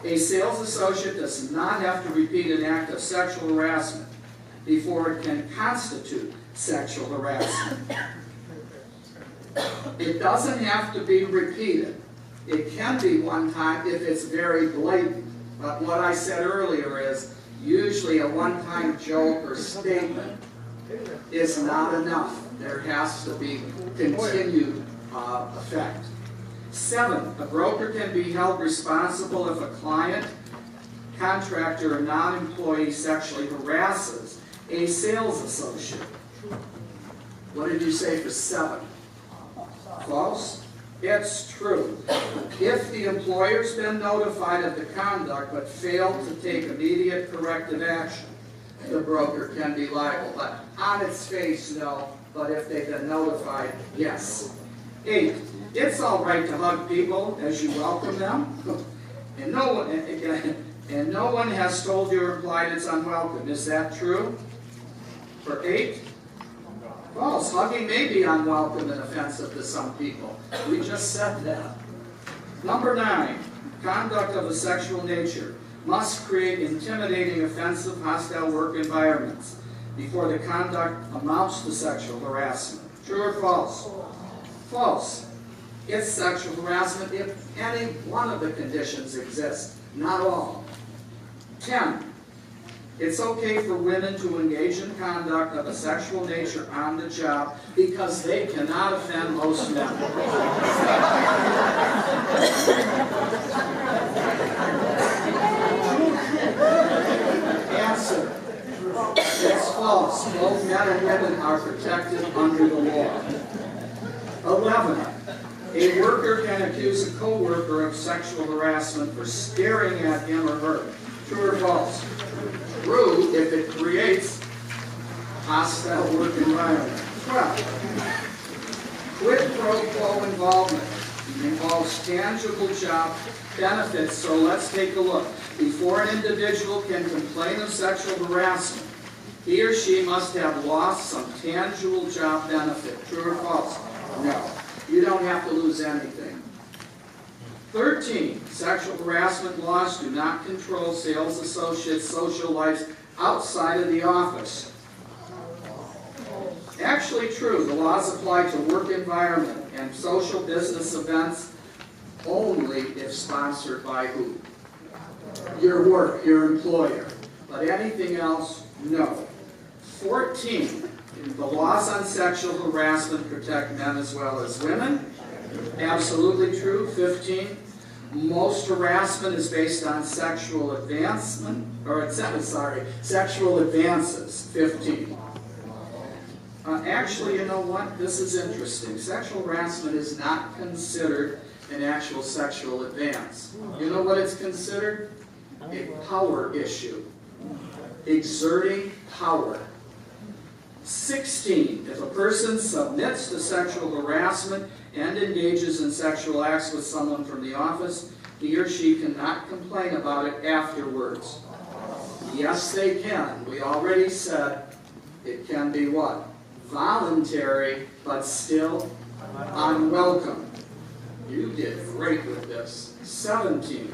a sales associate does not have to repeat an act of sexual harassment before it can constitute sexual harassment. It doesn't have to be repeated. It can be one time if it's very blatant. But what I said earlier is usually a one-time joke or statement is not enough. There has to be continued effect. Seven, a broker can be held responsible if a client, contractor, or non-employee sexually harasses a sales associate. What did you say for seven? False? It's true. If the employer's been notified of the conduct but failed to take immediate corrective action, the broker can be liable. But on its face, no. But if they've been notified, yes. 8, it's all right to hug people as you welcome them. And no one has told you or implied it's unwelcome. Is that true? For 8? False. Hugging may be unwelcome and offensive to some people. We just said that. Number 9, conduct of a sexual nature must create intimidating, offensive, hostile work environments before the conduct amounts to sexual harassment. True or false? False. it's sexual harassment if any one of the conditions exist, not all. 10, it's okay for women to engage in conduct of a sexual nature on the job because they cannot offend most men. Answer. It's false. Both men and women are protected under the law. 11. A worker can accuse a co-worker of sexual harassment for staring at him or her. True or false? True if it creates a hostile work environment. 12. Quid pro quo involvement involves tangible job benefits, so let's take a look. Before an individual can complain of sexual harassment, he or she must have lost some tangible job benefit. True or false? No. You don't have to lose anything. 13. Sexual harassment laws do not control sales associates' social lives outside of the office. Actually true. The laws apply to work environment and social business events only if sponsored by who? Your work, your employer. But anything else, no. 14. The laws on sexual harassment protect men as well as women. Absolutely true. 15. Most harassment is based on sexual sexual advances. 15. Actually, you know what? This is interesting. Sexual harassment is not considered an actual sexual advance. You know what it's considered? A power issue. Exerting power. 16. If a person submits to sexual harassment and engages in sexual acts with someone from the office, he or she cannot complain about it afterwards. Yes, they can. We already said it can be what? Voluntary, but still unwelcome. You did great with this. 17.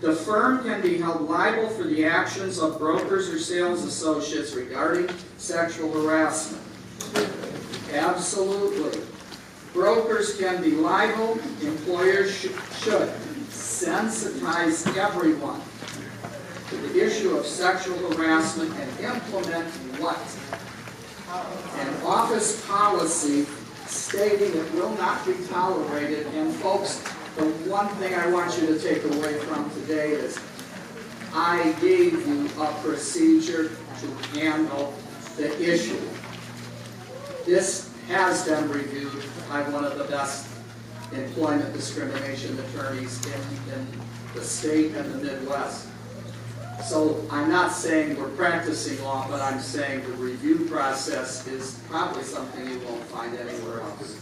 The firm can be held liable for the actions of brokers or sales associates regarding sexual harassment. Absolutely. Brokers can be liable. Employers should sensitize everyone to the issue of sexual harassment and implement what? An office policy stating it will not be tolerated. And folks, the one thing I want you to take away from today is I gave you a procedure to handle the issue. This has been reviewed by one of the best employment discrimination attorneys in the state and the Midwest. So I'm not saying we're practicing law, but I'm saying the review process is probably something you won't find anywhere else.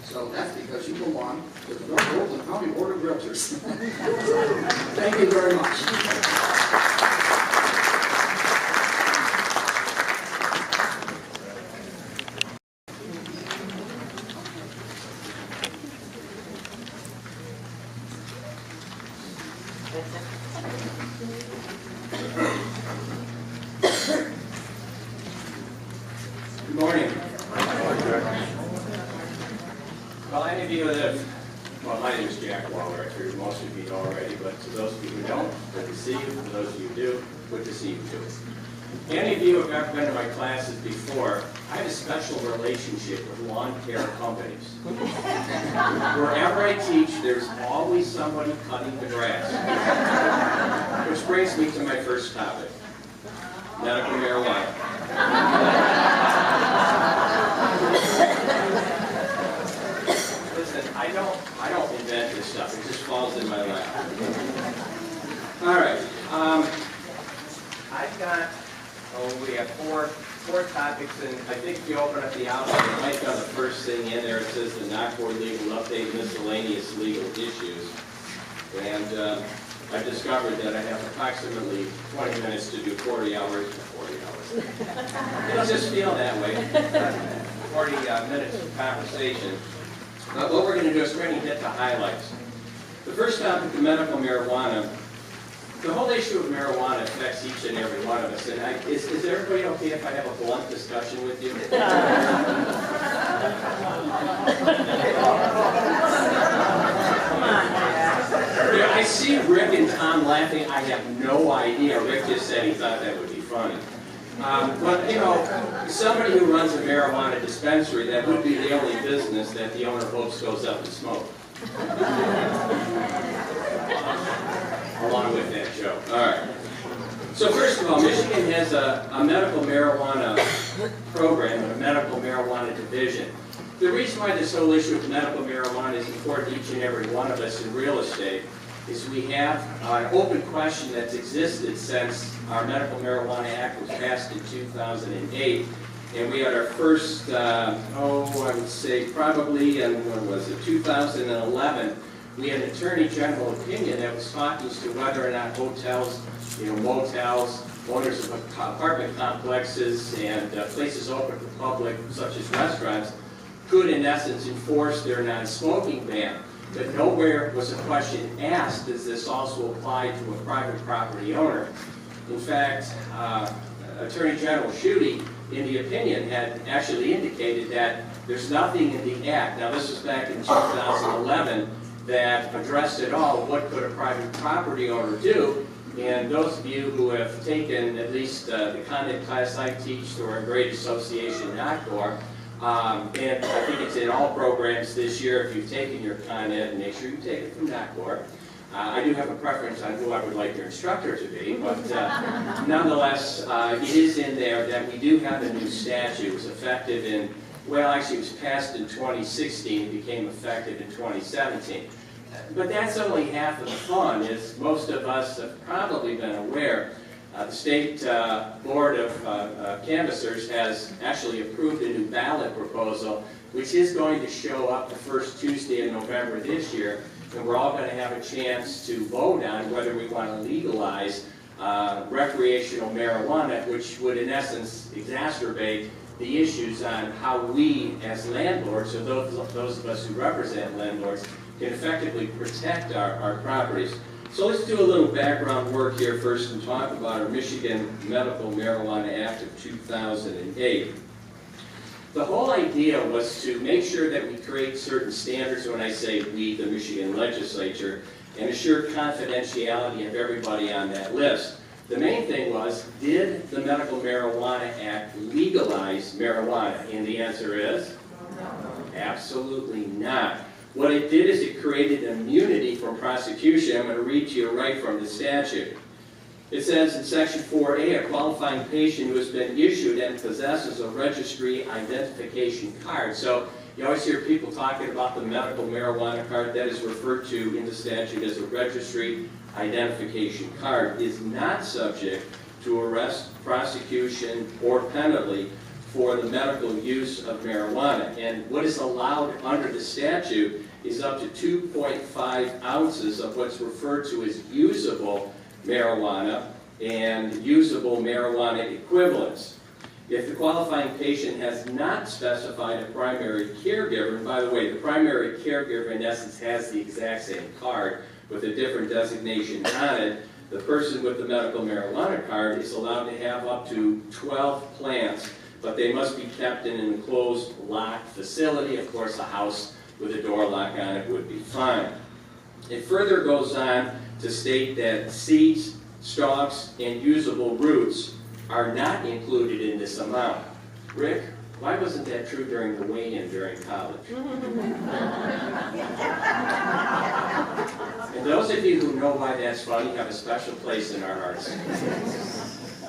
So that's because you belong to the North Oakland County Board of Realtors. Thank you very much. Good morning. Well, any of you that have, well, my name is Jack Waller. I figured most of you know already, but to those of you who don't, good to see you. For those of you who do, good to see you too. Any of you who have ever been to my classes before, I have a special relationship with lawn care companies. Wherever I teach, there's always somebody cutting the grass. Which brings me to my first topic, medical marijuana. Listen, I don't invent this stuff. It just falls in my lap. All right. I've got, we have four topics, and I think if you open up the outline, it might be on the first thing in there. It says the NOCBOR legal update, miscellaneous legal issues. And I've discovered that I have approximately 20 minutes to do 40 hours. It'll just feel that way. 40 minutes of conversation. But what we're going to do is we're going to hit the highlights. The first topic, the medical marijuana. The whole issue of marijuana affects each and every one of us. And is everybody okay if I have a blunt discussion with you? see Rick and Tom laughing. I have no idea. Rick just said he thought that would be funny. But, you know, somebody who runs a marijuana dispensary, that would be the only business that the owner hopes goes up in smoke. Along with that joke. All right. So first of all, Michigan has a medical marijuana program and a medical marijuana division. The reason why this whole issue of medical marijuana is important to each and every one of us in real estate is we have an open question that's existed since our Medical Marijuana Act was passed in 2008. And we had our first, I would say probably in, when was it, 2011, we had an Attorney General opinion that was talking as to whether or not hotels, motels, owners of apartment complexes and places open for public, such as restaurants, could in essence enforce their non-smoking ban. But nowhere was a question asked, does this also apply to a private property owner? In fact, Attorney General Schuette, in the opinion, had actually indicated that there's nothing in the Act, now this was back in 2011, that addressed at all what could a private property owner do. And those of you who have taken at least the content class I teach through our grade association, NOCBOR, and I think it's in all programs this year, if you've taken your content, make sure you take it from NOCBOR. I do have a preference on who I would like your instructor to be, but nonetheless, it is in there that we do have a new statute. It was effective in, well, actually it was passed in 2016, it became effective in 2017. But that's only half of the fun, as most of us have probably been aware. The State Board of Canvassers has actually approved a new ballot proposal, which is going to show up the first Tuesday in November this year, and we're all going to have a chance to vote on whether we want to legalize recreational marijuana, which would in essence exacerbate the issues on how we as landlords, or those of us who represent landlords, can effectively protect our properties. So let's do a little background work here first and talk about our Michigan Medical Marijuana Act of 2008. The whole idea was to make sure that we create certain standards, when I say we, the Michigan legislature, and assure confidentiality of everybody on that list. The main thing was, did the Medical Marijuana Act legalize marijuana? And the answer is? No. Absolutely not. What it did is it created immunity from prosecution. I'm going to read to you right from the statute. It says in Section 4A, a qualifying patient who has been issued and possesses a registry identification card. So you always hear people talking about the medical marijuana card. That is referred to in the statute as a registry identification card, is not subject to arrest, prosecution, or penalty for the medical use of marijuana. And what is allowed under the statute is up to 2.5 ounces of what's referred to as usable marijuana and usable marijuana equivalents. If the qualifying patient has not specified a primary caregiver, and by the way, the primary caregiver in essence has the exact same card with a different designation on it, the person with the medical marijuana card is allowed to have up to 12 plants, but they must be kept in an enclosed, locked facility. Of course, a house with a door lock on it would be fine. It further goes on to state that seeds, stalks, and usable roots are not included in this amount. Rick, why wasn't that true during the weigh-in during college? And those of you who know why that's funny have a special place in our hearts.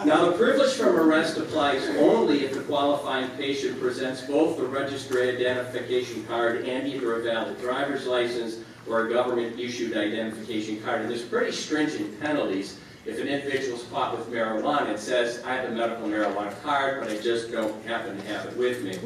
Now, the privilege from arrest applies only if the qualifying patient presents both the registry identification card and either a valid driver's license or a government-issued identification card. And there's pretty stringent penalties if an individual is caught with marijuana. It says, I have a medical marijuana card, but I just don't happen to have it with me.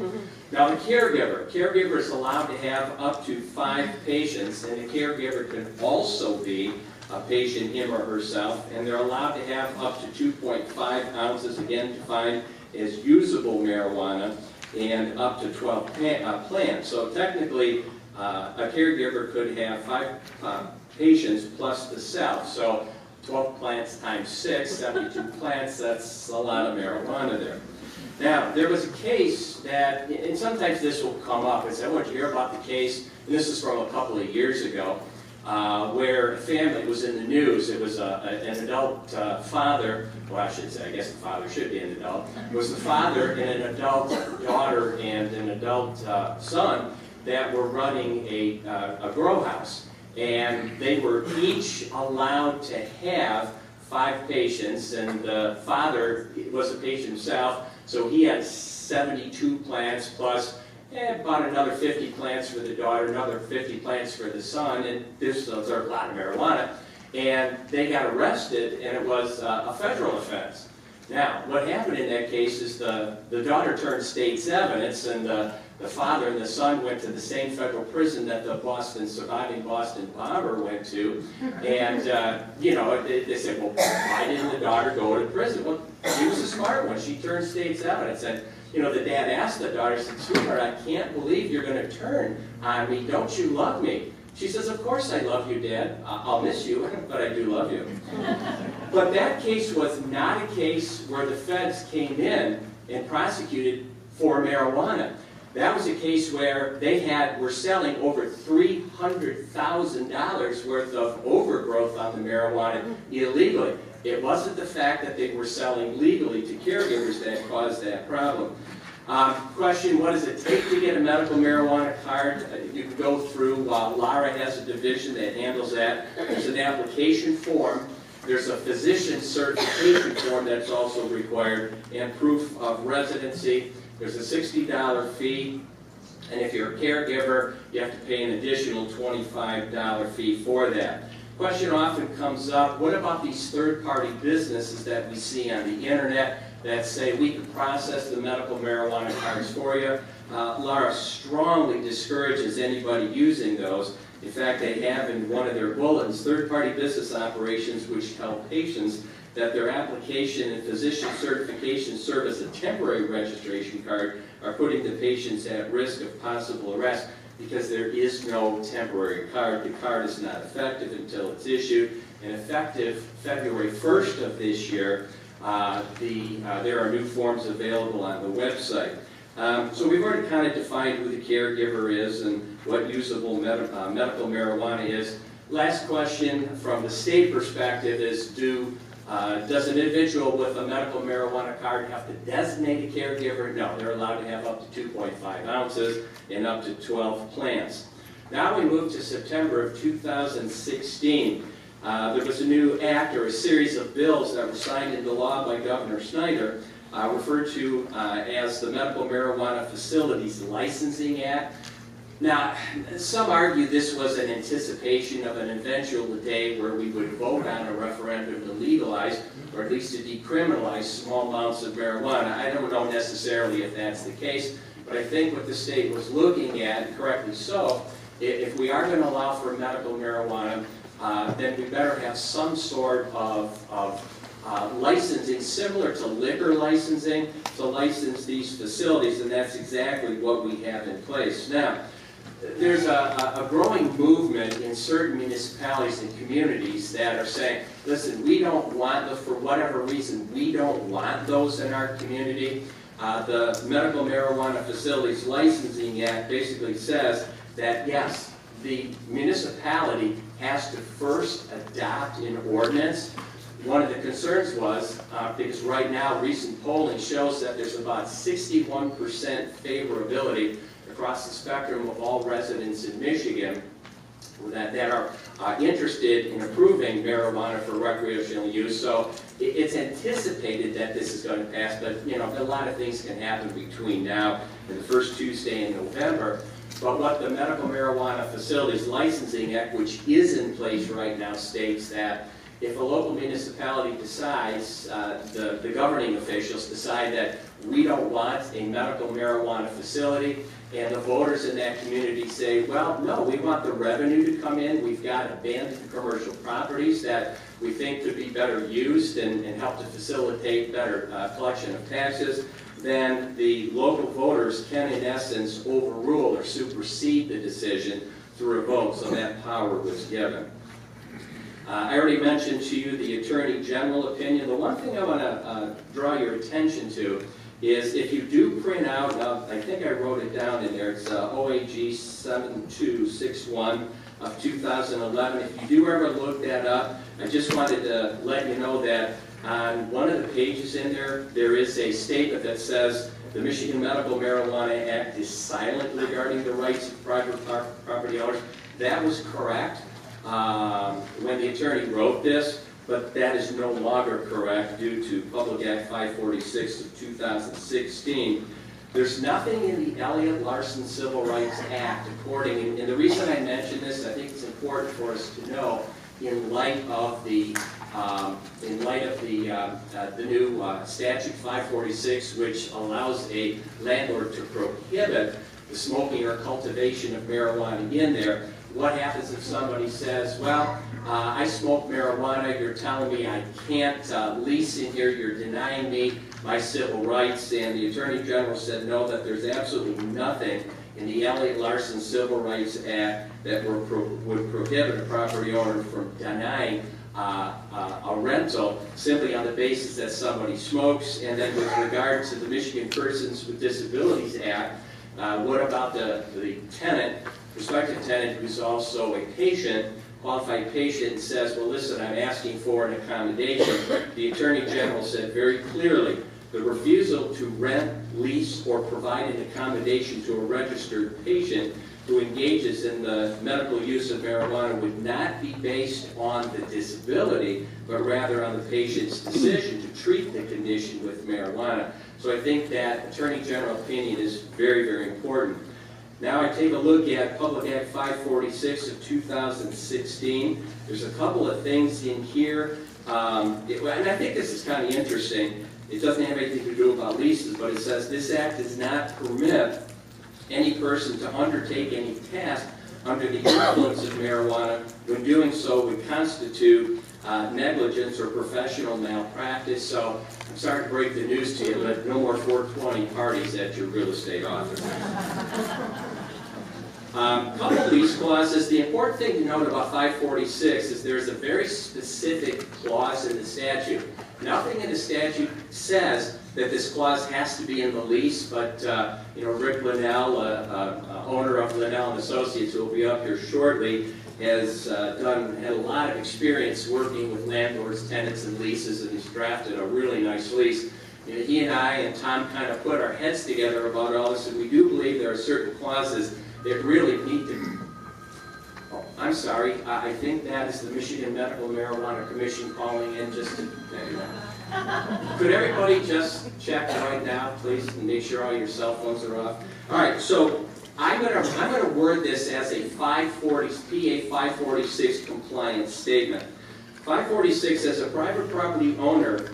Now, the caregiver is allowed to have up to 5 patients, and the caregiver can also be a patient, him or herself, and they're allowed to have up to 2.5 ounces, again defined as usable marijuana, and up to 12 plants. So technically, a caregiver could have 5 patients plus the self. So 12 plants times 6, 72 plants, that's a lot of marijuana there. Now, there was a case that, and sometimes this will come up, and say, I want you to hear about the case, and this is from a couple of years ago. where a family was in the news. It was an adult father, well, I should say, I guess the father should be an adult. It was the father and an adult daughter and an adult son that were running a grow house. And they were each allowed to have 5 patients, and the father was a patient himself, so he had 72 plants plus about another 50 plants for the daughter, another 50 plants for the son, and those are a lot of marijuana. And they got arrested, and it was a federal offense. Now, what happened in that case is the daughter turned state's evidence, and the father and the son went to the same federal prison that the surviving Boston bomber went to. And, you know, they said, well, why didn't the daughter go to prison? Well, she was a smart one. She turned state's evidence. And, you know, the dad asked the daughter, he said, sweetheart, I can't believe you're going to turn on me. Don't you love me? She says, of course I love you, Dad. I'll miss you, but I do love you. But that case was not a case where the feds came in and prosecuted for marijuana. That was a case where they were selling over $300,000 worth of overgrowth on the marijuana illegally. It wasn't the fact that they were selling legally to caregivers that caused that problem. Question, what does it take to get a medical marijuana card? You can go through, Lara has a division that handles that. There's an application form. There's a physician certification form that's also required, and proof of residency. There's a $60 fee, and if you're a caregiver, you have to pay an additional $25 fee for that. Question often comes up, what about these third-party businesses that we see on the internet that say we can process the medical marijuana cards for you? Lara strongly discourages anybody using those. In fact, they have in one of their bulletins, third-party business operations which tell patients that their application and physician certification serve as a temporary registration card are putting the patients at risk of possible arrest because there is no temporary card. The card is not effective until it's issued, and effective February 1st of this year, there are new forms available on the website. So we've already kind of defined who the caregiver is and what usable medical marijuana is. Last question from the state perspective is, does an individual with a medical marijuana card have to designate a caregiver? No, they're allowed to have up to 2.5 ounces and up to 12 plants. Now we move to September of 2016. There was a new act or a series of bills that were signed into law by Governor Snyder, referred to as the Medical Marijuana Facilities Licensing Act. Now, some argue this was an anticipation of an eventual day where we would vote on a referendum to legalize, or at least to decriminalize, small amounts of marijuana. I don't know necessarily if that's the case, but I think what the state was looking at, and correctly so, if we are going to allow for medical marijuana, then we better have some sort of licensing similar to liquor licensing to license these facilities, and that's exactly what we have in place now. There's a growing movement in certain municipalities and communities that are saying, listen, we don't want, for whatever reason, we don't want those in our community. The Medical Marijuana Facilities Licensing Act basically says that, yes, the municipality has to first adopt an ordinance. One of the concerns was, because right now recent polling shows that there's about 61% favorability across the spectrum of all residents in Michigan that are interested in approving marijuana for recreational use. So it's anticipated that this is going to pass, but you know, a lot of things can happen between now and the first Tuesday in November. But what the Medical Marijuana Facilities Licensing Act, which is in place right now, states that if a local municipality decides, the governing officials decide that we don't want a medical marijuana facility, and the voters in that community say, well, no, we want the revenue to come in. We've got abandoned commercial properties that we think could be better used and help to facilitate better collection of taxes. Then the local voters can, in essence, overrule or supersede the decision through a vote, so that power was given. I already mentioned to you the Attorney General opinion. The one thing I want to draw your attention to is if you do print out, I think I wrote it down in there, it's OAG 7261, of 2011. If you do ever look that up, I just wanted to let you know that on one of the pages in there, there is a statement that says the Michigan Medical Marijuana Act is silent regarding the rights of private property owners. That was correct when the attorney wrote this, but that is no longer correct due to Public Act 546 of 2016. There's nothing in the Elliott Larson Civil Rights Act according, and the reason I mention this, I think it's important for us to know in light of the new statute 546, which allows a landlord to prohibit the smoking or cultivation of marijuana in there. What happens if somebody says, well, I smoke marijuana, you're telling me I can't lease in here, you're denying me my civil rights, and the Attorney General said no, that there's absolutely nothing in the Elliott Larson Civil Rights Act that would prohibit a property owner from denying a rental simply on the basis that somebody smokes. And then with regard to the Michigan Persons with Disabilities Act, what about the tenant, prospective tenant who's also a patient, qualified patient, says, well, listen, I'm asking for an accommodation. The Attorney General said very clearly, the refusal to rent, lease, or provide an accommodation to a registered patient who engages in the medical use of marijuana would not be based on the disability, but rather on the patient's decision to treat the condition with marijuana. So I think that Attorney General opinion is very, very important. Now I take a look at Public Act 546 of 2016. There's a couple of things in here, and I think this is kind of interesting. It doesn't have anything to do about leases, but it says this act does not permit any person to undertake any task under the influence of marijuana when doing so would constitute negligence or professional malpractice. So I'm sorry to break the news to you, but no more 420 parties at your real estate office. Couple of these clauses, the important thing to note about 546 is there's a very specific clause in the statute. Nothing in the statute says that this clause has to be in the lease, but Rick Linnell, owner of Linnell & Associates, who will be up here shortly, has had a lot of experience working with landlords, tenants, and leases, and he's drafted a really nice lease. He and I and Tom kind of put our heads together about all this, and we do believe there are certain clauses that really need to... Oh, I'm sorry, I think that is the Michigan Medical Marijuana Commission calling in just to... Could everybody just check right now, please, and make sure all your cell phones are off? All right, so I'm gonna word this as a PA 546 compliance statement. 546, as a private property owner,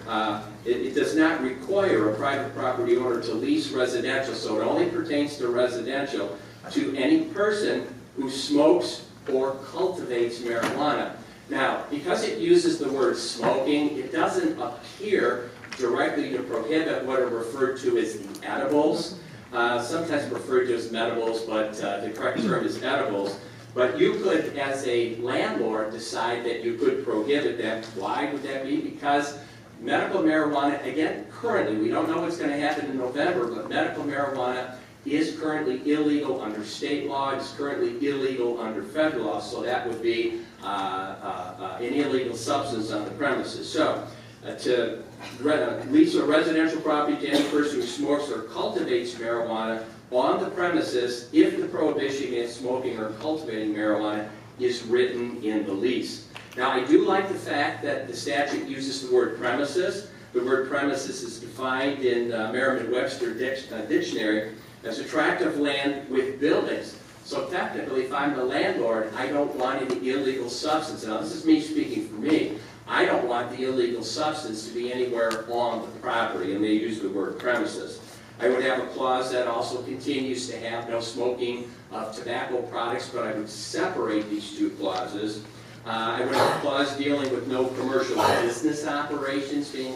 it does not require a private property owner to lease residential, so it only pertains to residential, to any person who smokes or cultivates marijuana. Now, because it uses the word smoking, it doesn't appear directly to prohibit what are referred to as the edibles. Sometimes referred to as medibles, but the correct term is edibles. But you could, as a landlord, decide that you could prohibit that. Why would that be? Because medical marijuana, again, currently, we don't know what's going to happen in November, but medical marijuana is currently illegal under state law. It's currently illegal under federal law, so that would be an illegal substance on the premises. So, to lease a residential property to any person who smokes or cultivates marijuana on the premises, if the prohibition against smoking or cultivating marijuana is written in the lease. Now, I do like the fact that the statute uses the word premises. The word premises is defined in Merriam-Webster dictionary as a tract of land with buildings. So technically, if I'm the landlord, I don't want any illegal substance. Now, this is me speaking for me. I don't want the illegal substance to be anywhere on the property, and they use the word premises. I would have a clause that also continues to have no smoking of tobacco products, but I would separate these two clauses. I would have a clause dealing with no commercial business operations being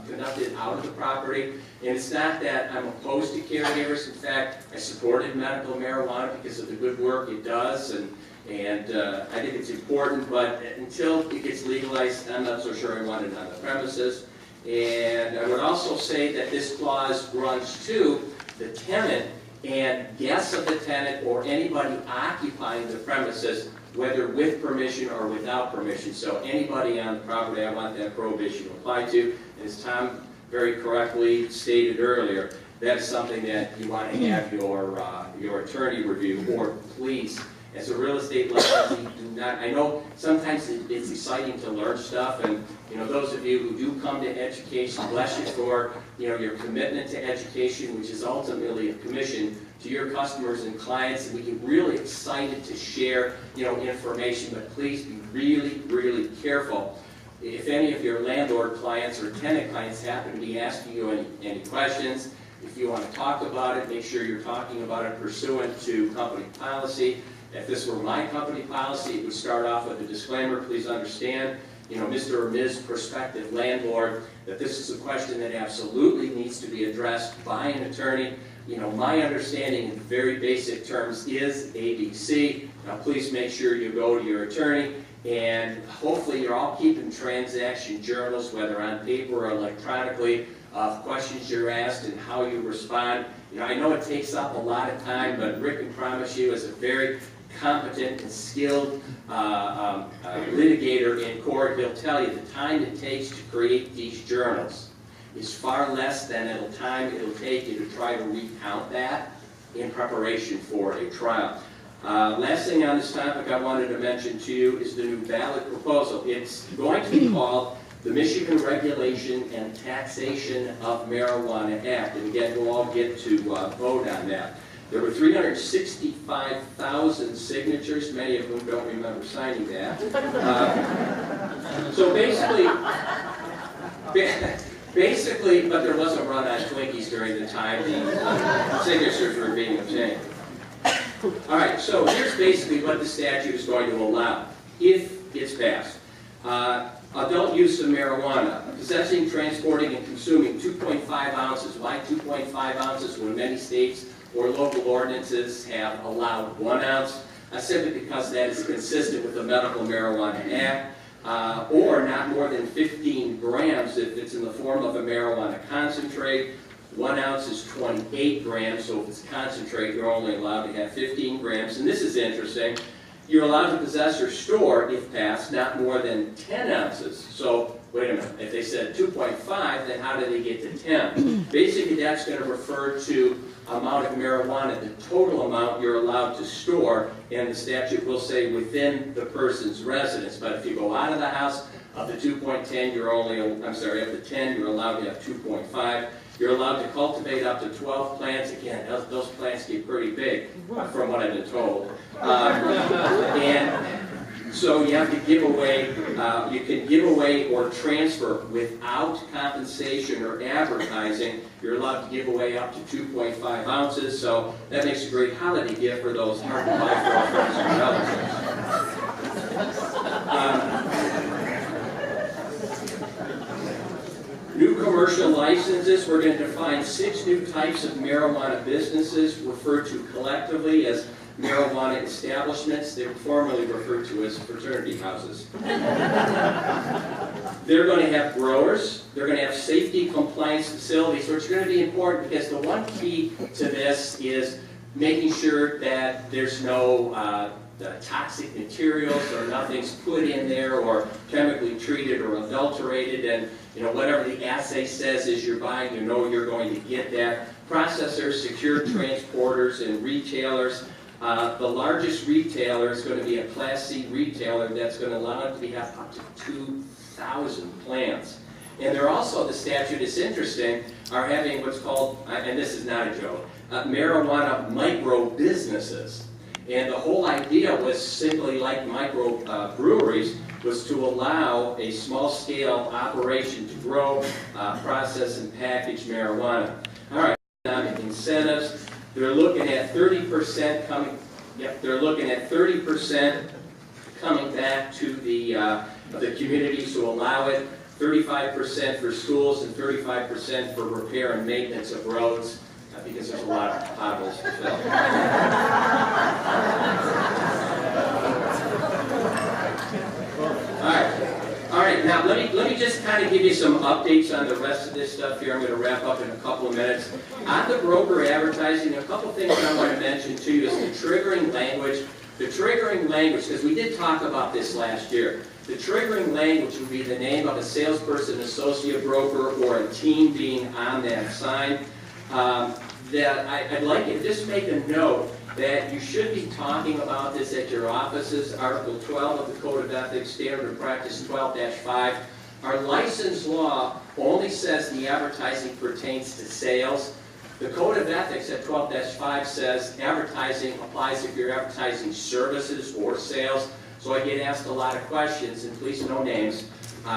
conducted out of the property. And it's not that I'm opposed to caregivers. In fact, I supported medical marijuana because of the good work it does, and I think it's important, but until it gets legalized, I'm not so sure I want it on the premises. And I would also say that this clause runs to the tenant and guests of the tenant or anybody occupying the premises whether with permission or without permission. So anybody on the property I want that prohibition to apply to, and as Tom very correctly stated earlier, that's something that you want to have your attorney review, or please, as a real estate licensee, do not, I know sometimes it's exciting to learn stuff, and those of you who do come to education, bless you for your commitment to education, which is ultimately a commission to your customers and clients, and we get really excited to share information, but please be really, really careful. If any of your landlord clients or tenant clients happen to be asking you any questions, if you want to talk about it, make sure you're talking about it pursuant to company policy. If this were my company policy, it would start off with a disclaimer. Please understand, Mr. or Ms. prospective landlord, that this is a question that absolutely needs to be addressed by an attorney. My understanding in very basic terms is ABC. Now, please make sure you go to your attorney, and hopefully you're all keeping transaction journals, whether on paper or electronically, of questions you're asked and how you respond. I know it takes up a lot of time, but Rick can promise you, as a very competent and skilled litigator in court, he'll tell you the time it takes to create these journals is far less than the time it'll take you to try to recount that in preparation for a trial. Last thing on this topic I wanted to mention to you is the new ballot proposal. It's going to be called the Michigan Regulation and Taxation of Marijuana Act. And again, we'll all get to vote on that. There were 365,000 signatures, many of whom don't remember signing that. So basically, but there was a run on Twinkies during the time the signatures were being obtained. All right, so here's basically what the statute is going to allow, if it's passed. Adult use of marijuana, possessing, transporting, and consuming 2.5 ounces. Why 2.5 ounces when many states or local ordinances have allowed 1 ounce? Simply because that is consistent with the Medical Marijuana Act. Or not more than 15 grams if it's in the form of a marijuana concentrate. 1 ounce is 28 grams, so if it's concentrate, you're only allowed to have 15 grams. And this is interesting. You're allowed to possess or store, if passed, not more than 10 ounces. So, wait a minute, if they said 2.5, then how do they get to 10? Basically, that's going to refer to amount of marijuana, the total amount you're allowed to store, and the statute will say within the person's residence. But if you go out of the house, of the 2.10, you're only, of the 10, you're allowed to have 2.5. You're allowed to cultivate up to 12 plants. Again, those plants get pretty big, from what I've been told. And so you have to give away, you can give away or transfer without compensation or advertising. You're allowed to give away up to 2.5 ounces, so that makes a great holiday gift for those hard-to-buy for our friends and relatives. New commercial licenses, we're going to define 6 new types of marijuana businesses referred to collectively as marijuana establishments. They were formerly referred to as fraternity houses. They're going to have growers. They're going to have safety compliance facilities, which are going to be important because the one key to this is making sure that there's no toxic materials or nothing's put in there or chemically treated or adulterated, and whatever the assay says is you're buying, you're going to get that. Processors, secure transporters, and retailers. The largest retailer is going to be a Class C retailer that's going to allow it to have up to 2,000 plants. And they're also, the statute is interesting, are having what's called, and this is not a joke, marijuana micro businesses. And the whole idea was simply like micro breweries, was to allow a small-scale operation to grow, process, and package marijuana. All right, economic incentives. They're looking at 30% coming. Yep, they're looking at 30% coming back to the communities to allow it. 35% for schools and 35% for repair and maintenance of roads, because there's a lot of potholes to fill. All right. Now let me just kind of give you some updates on the rest of this stuff here. I'm going to wrap up in a couple of minutes. On the broker advertising, a couple things I want to mention to you is the triggering language The triggering language, because we did talk about this last year, the triggering language would be the name of a salesperson, associate broker, or a team being on that sign. I'd like you to just make a note that you should be talking about this at your offices. Article 12 of the Code of Ethics, Standard of Practice 12-5. Our license law only says the advertising pertains to sales. The Code of Ethics at 12-5 says advertising applies if you're advertising services or sales. So I get asked a lot of questions, and please no names.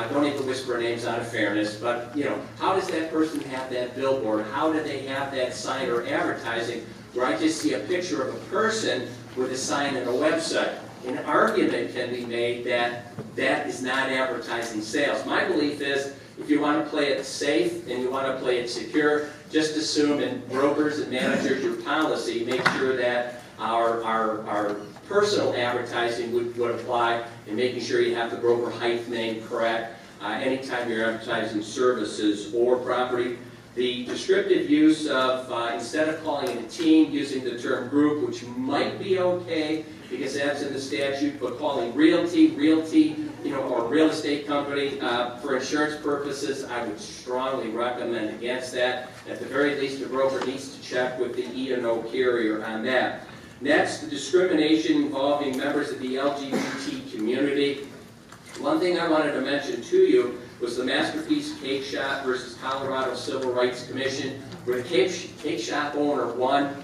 Don't even whisper names out of fairness, but how does that person have that billboard? How do they have that sign or advertising where I just see a picture of a person with a sign and a website? An argument can be made that that is not advertising sales. My belief is if you want to play it safe and you want to play it secure, just assume in brokers and managers your policy, make sure that our personal advertising would apply, and making sure you have the broker height name correct anytime you're advertising services or property. The descriptive use of, instead of calling it a team, using the term group, which might be okay because that's in the statute, but calling realty, or real estate company for insurance purposes, I would strongly recommend against that. At the very least, the broker needs to check with the E&O carrier on that. Next, the discrimination involving members of the LGBT community. One thing I wanted to mention to you was the Masterpiece Cake Shop versus Colorado Civil Rights Commission, where the cake shop owner won.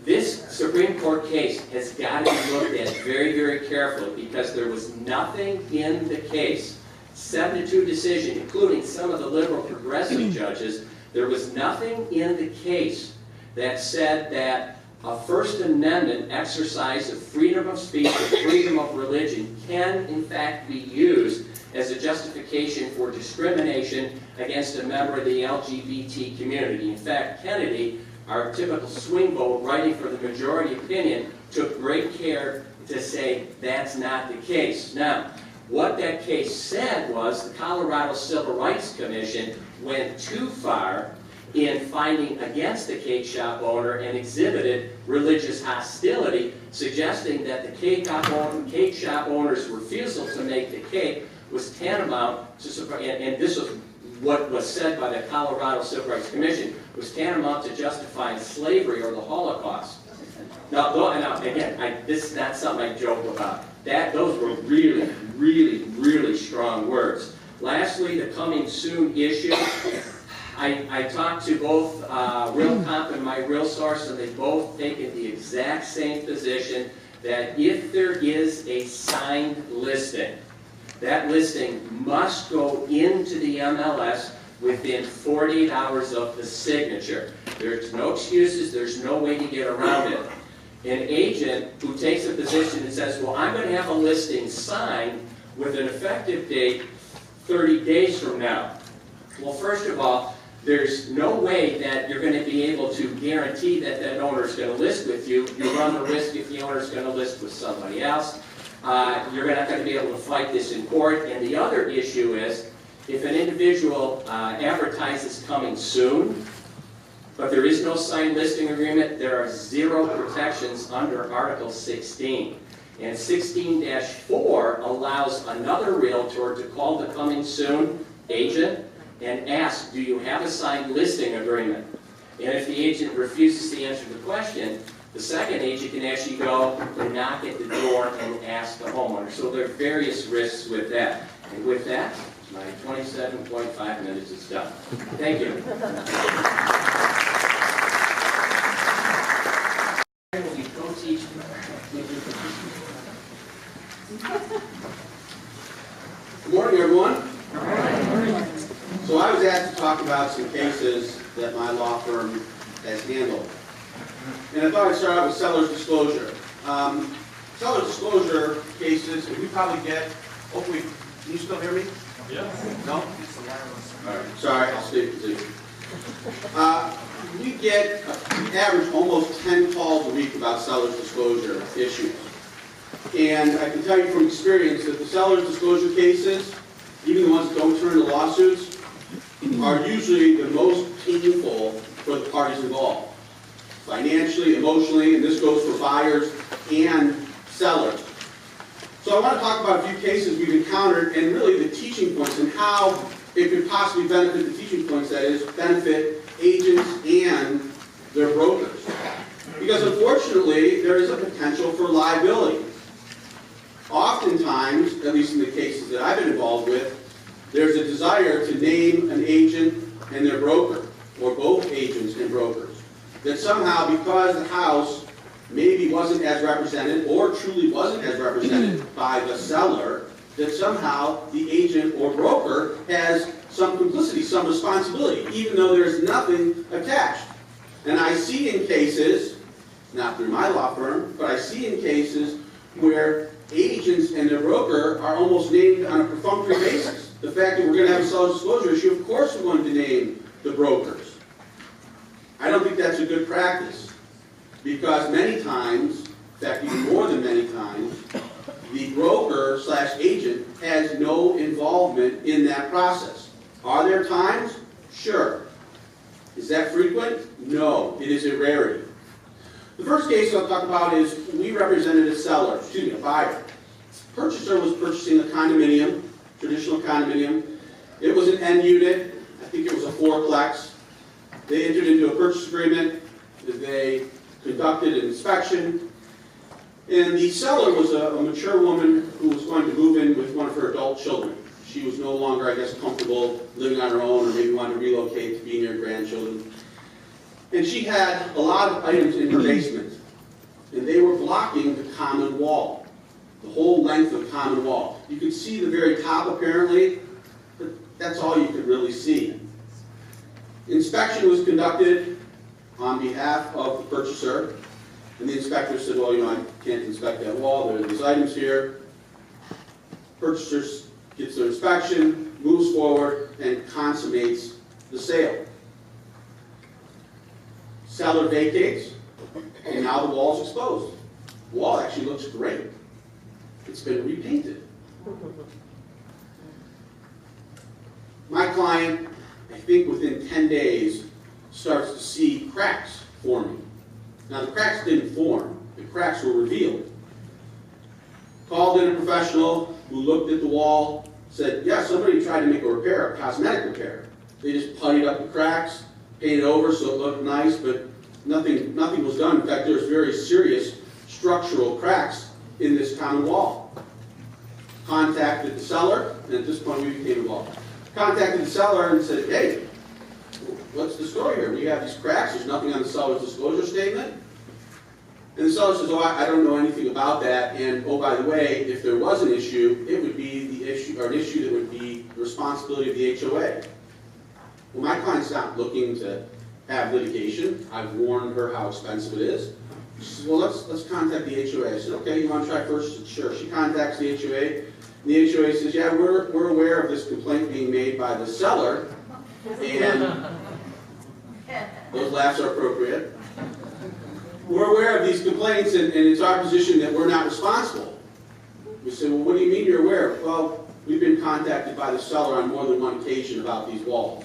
This Supreme Court case has got to be looked at very, very carefully because there was nothing in the case, 7-2 decision, including some of the liberal progressive judges, there was nothing in the case that said that a First Amendment exercise of freedom of speech and freedom of religion can, in fact, be used as a justification for discrimination against a member of the LGBT community. In fact, Kennedy, our typical swing vote, writing for the majority opinion, took great care to say that's not the case. Now, what that case said was the Colorado Civil Rights Commission went too far in finding against the cake shop owner and exhibited religious hostility, suggesting that the cake shop owner's refusal to make the cake was tantamount to, and this was what was said by the Colorado Civil Rights Commission, was tantamount to justifying slavery or the Holocaust. Now again, this is not something I joke about. Those were really, really, really strong words. Lastly, the coming soon issue. I talked to both RealComp and My Real Source, and they both taken the exact same position that if there is a signed listing, that listing must go into the MLS within 48 hours of the signature. There's no excuses, there's no way to get around it. An agent who takes a position and says, well, I'm going to have a listing signed with an effective date 30 days from now. Well, first of all, there's no way that you're going to be able to guarantee that that owner is going to list with you. You run the risk if the owner is going to list with somebody else. You're not going to be able to fight this in court. And the other issue is, if an individual advertises coming soon, but there is no signed listing agreement, there are zero protections under Article 16. And 16-4 allows another realtor to call the coming soon agent and ask, do you have a signed listing agreement? And if the agent refuses to answer the question, the second agent can actually go and knock at the door and ask the homeowner. So there are various risks with that. And with that, my 27.5 minutes is done. Thank you. Good morning, everyone. So I was asked to talk about some cases that my law firm has handled. And I thought I'd start out with seller's disclosure. Seller's disclosure cases, we probably get, hopefully, can you still hear me? Yeah. No? All right, sorry, I'll stay position. We get, we average almost 10 calls a week about seller's disclosure issues. And I can tell you from experience that the seller's disclosure cases, even the ones that don't turn into lawsuits, are usually the most painful for the parties involved. Financially, emotionally, and this goes for buyers and sellers. So I want to talk about a few cases we've encountered and really the teaching points and how it could possibly benefit the teaching points, that is, benefit agents and their brokers. Because unfortunately, there is a potential for liability. Oftentimes, at least in the cases that I've been involved with, there's a desire to name an agent and their broker, or both agents and brokers. That somehow, because the house maybe wasn't as represented, or truly wasn't as represented by the seller, that somehow the agent or broker has some complicity, some responsibility, even though there's nothing attached. And I see in cases, not through my law firm, but I see in cases where agents and their broker are almost named on a perfunctory basis. The fact that we're going to have a seller's disclosure issue, of course we're going to name the brokers. I don't think that's a good practice, because many times, in fact even more than many times, the broker / agent has no involvement in that process. Are there times? Sure. Is that frequent? No, it is a rarity. The first case I'll talk about is we represented a buyer. Purchaser was purchasing a condominium, traditional condominium. It was an N unit. I think it was a fourplex. They entered into a purchase agreement. They conducted an inspection. And the seller was a mature woman who was going to move in with one of her adult children. She was no longer, I guess, comfortable living on her own, or maybe wanted to relocate to be near grandchildren. And she had a lot of items in her basement, and they were blocking the common wall, the whole length of the common wall. You could see the very top apparently, but that's all you could really see. Inspection was conducted on behalf of the purchaser, and the inspector said, well, I can't inspect that wall, there are these items here. Purchaser gets their inspection, moves forward, and consummates the sale. Seller vacates, and now the wall's exposed. The wall actually looks great. It's been repainted. My client, I think within 10 days, starts to see cracks forming. Now the cracks didn't form, the cracks were revealed. Called in a professional who looked at the wall, said, yeah, somebody tried to make a repair, a cosmetic repair. They just puttied up the cracks, painted over so it looked nice, but nothing was done. In fact, there's very serious structural cracks in this common wall. Contacted the seller, and at this point we became involved. Contacted the seller and said, hey, what's the story here? We have these cracks, there's nothing on the seller's disclosure statement. And the seller says, oh, I don't know anything about that, and oh, by the way, if there was an issue, it would be the issue, or an issue that would be the responsibility of the HOA. Well, my client's not looking to have litigation. I've warned her how expensive it is. She says, well, let's contact the HOA. I said, okay, you want to try first? She said, sure. She contacts the HOA, and the HOA says, yeah, we're aware of this complaint being made by the seller, and those laughs are appropriate. We're aware of these complaints, and it's our position that we're not responsible. We say, well, what do you mean you're aware? Well, we've been contacted by the seller on more than one occasion about these walls,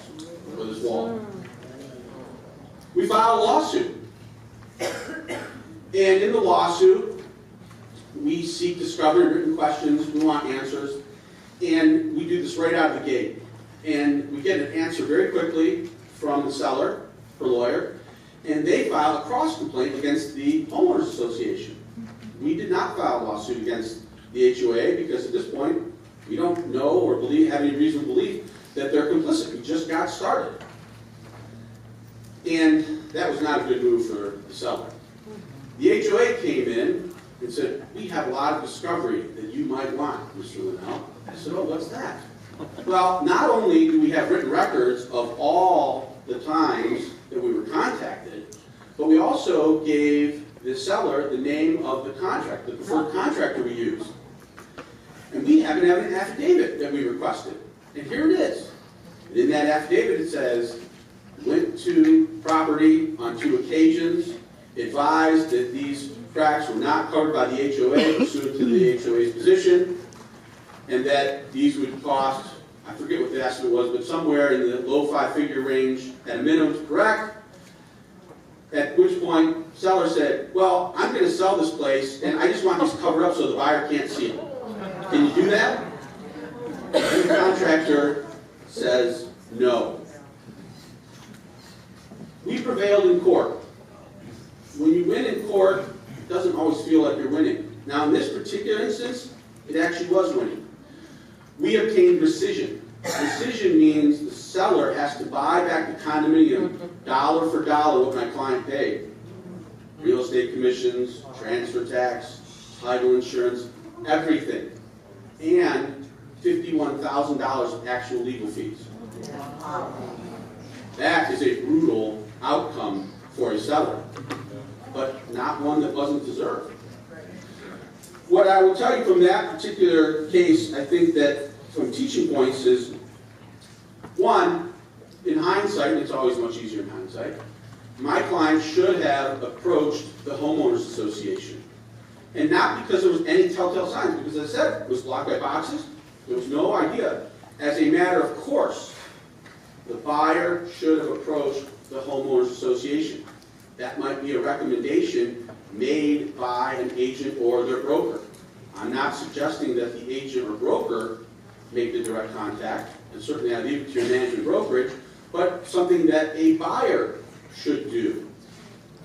or this wall. We filed a lawsuit. And in the lawsuit, we seek discovery and written questions, we want answers, and we do this right out of the gate. And we get an answer very quickly from the seller, her lawyer, and they file a cross-complaint against the Homeowners Association. We did not file a lawsuit against the HOA because at this point, we don't know or have any reasonable belief that they're complicit. We just got started. And that was not a good move for the seller. The HOA came in and said, we have a lot of discovery that you might want, Mr. Linnell. I said, oh, what's that? Well, not only do we have written records of all the times that we were contacted, but we also gave the seller the name of the contract, the preferred contractor we use. And we haven't had an affidavit that we requested. And here it is. And in that affidavit it says, went to property on 2 occasions, advised that these cracks were not covered by the HOA pursuant to the HOA's position, and that these would cost, I forget what the estimate was, but somewhere in the low 5-figure range at a minimum to correct. At which point, seller said, well, I'm going to sell this place, and I just want this covered up so the buyer can't see it. Can you do that? And the contractor says no. We prevailed in court. When you win in court, it doesn't always feel like you're winning. Now, in this particular instance, it actually was winning. We obtained rescission. Rescission means the seller has to buy back the condominium dollar for dollar what my client paid. Real estate commissions, transfer tax, title insurance, everything. And $51,000 of actual legal fees. That is a brutal outcome for a seller, but not one that wasn't deserved. What I will tell you from that particular case, I think that some teaching points is, one, in hindsight, and it's always much easier in hindsight, my client should have approached the homeowners association. And not because there was any telltale signs, because as I said, it was blocked by boxes, there was no idea. As a matter of course, the buyer should have approached the homeowners association. That might be a recommendation made by an agent or their broker. I'm not suggesting that the agent or broker make the direct contact, and certainly I leave it to your management brokerage, but something that a buyer should do.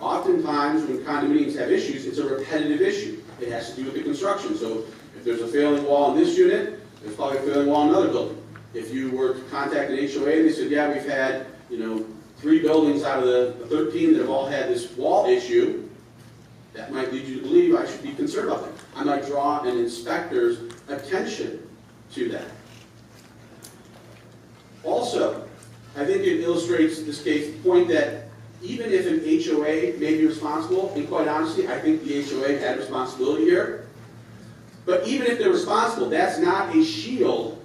Oftentimes when condominiums have issues, it's a repetitive issue. It has to do with the construction. So if there's a failing wall in this unit, there's probably a failing wall in another building. If you were to contact an HOA and they said, yeah, we've had 3 buildings out of the 13 that have all had this wall issue, that might lead you to believe I should be concerned about that. I might draw an inspector's attention to that. Also, I think it illustrates this case the point that even if an HOA may be responsible, and quite honestly, I think the HOA had responsibility here, but even if they're responsible, that's not a shield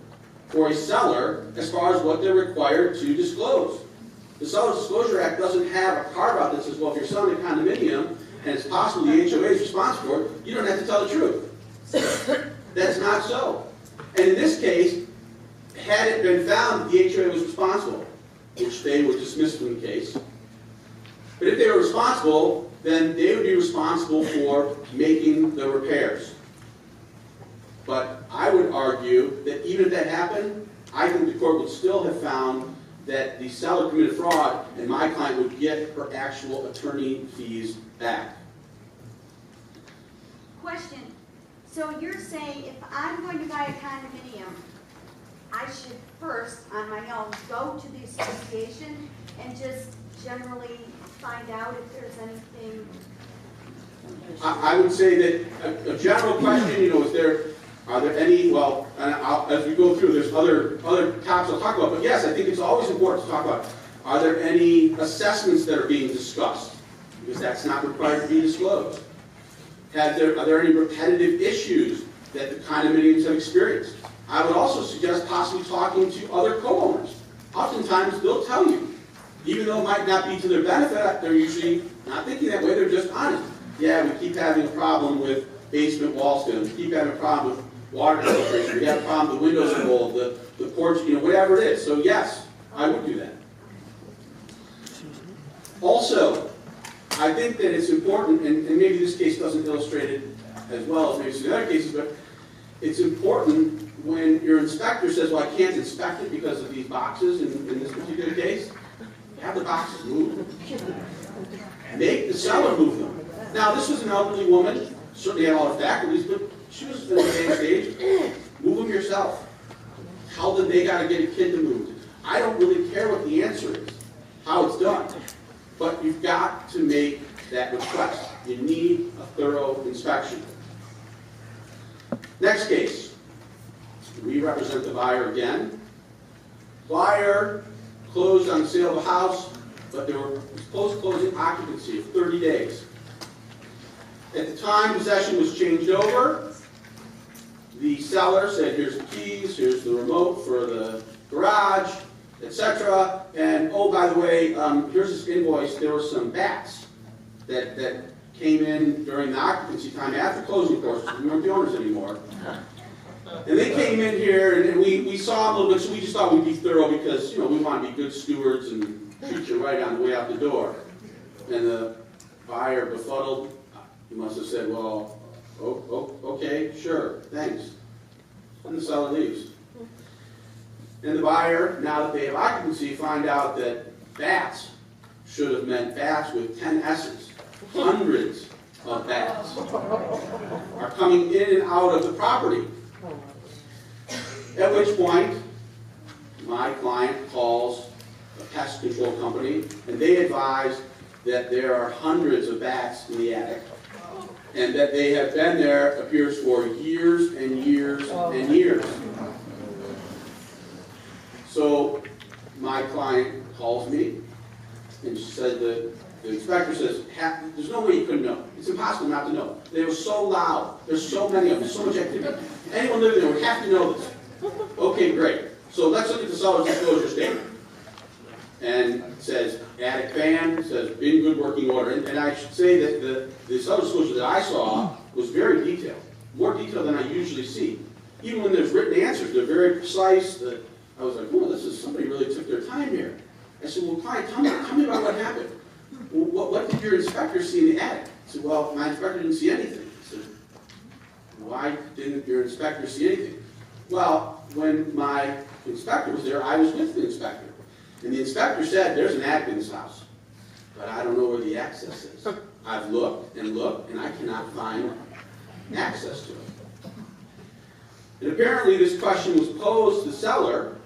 for a seller as far as what they're required to disclose. The Seller's Disclosure Act doesn't have a carve-out that says, well, if you're selling a condominium and it's possible the HOA is responsible for it, you don't have to tell the truth. That's not so. And in this case, had it been found that the HOA was responsible, which they were dismissed from the case, but if they were responsible, then they would be responsible for making the repairs. But I would argue that even if that happened, I think the court would still have found that the seller committed fraud and my client would get her actual attorney fees back. Question. So you're saying if I'm going to buy a condominium, I should first, on my own, go to the association and just generally find out if there's anything? I would say that a general question, are there any, well, and as we go through, there's other topics I'll talk about, but yes, I think it's always important to talk about, are there any assessments that are being discussed? Because that's not required to be disclosed. Are there any repetitive issues that the condominiums have experienced? I would also suggest possibly talking to other co-owners. Oftentimes, they'll tell you, even though it might not be to their benefit, they're usually not thinking that way, they're just honest. Yeah, we keep having a problem with basement wall stones, we keep having a problem with water filtration, we have a problem with the windows are old, the porch, whatever it is. So yes, I would do that. Also, I think that it's important, and maybe this case doesn't illustrate it as well as maybe some other cases, but it's important when your inspector says, well, I can't inspect it because of these boxes in this particular case, have the boxes moved. Make the seller move them. Now, this was an elderly woman, certainly had all her faculties, but she was in the same stage. Move them yourself. Tell them they got to get a kid to move. I don't really care what the answer is, how it's done, but you've got to make that request. You need a thorough inspection. Next case. We represent the buyer again. Buyer closed on the sale of a house, but there was post-closing occupancy of 30 days. At the time possession was changed over, the seller said, here's the keys, here's the remote for the garage, etc. And oh, by the way, here's this invoice. There were some bats that came in during the occupancy time after closing, of course. We weren't the owners anymore. And they came in here, and we saw them a little bit, so we just thought we'd be thorough because, we want to be good stewards and treat you right on the way out the door. And the buyer, befuddled, he must have said, well, okay, sure, thanks. And the seller leaves. And the buyer, now that they have occupancy, find out that bats should have meant bats with 10 S's. Hundreds of bats are coming in and out of the property. At which point, my client calls a pest control company, and they advise that there are hundreds of bats in the attic, and that they have been there, appears, for years and years and years. So my client calls me, and she said that the inspector says, there's no way you couldn't know. It's impossible not to know. They were so loud. There's so many of them. There's so much activity. Anyone living there would have to know this. Okay, great. So let's look at the seller's disclosure statement. And it says, attic fan, says, in good working order. And I should say that the seller's disclosure that I saw was very detailed. More detailed than I usually see. Even when there's written answers, they're very precise. I was like, oh, somebody really took their time here. I said, well, client, tell me about what happened. Well, what did your inspector see in the attic? I said, well, my inspector didn't see anything. I said, why didn't your inspector see anything? Well, when my inspector was there, I was with the inspector. And the inspector said, there's an attic in this house, but I don't know where the access is. I've looked, and I cannot find access to it. And apparently this question was posed to the seller,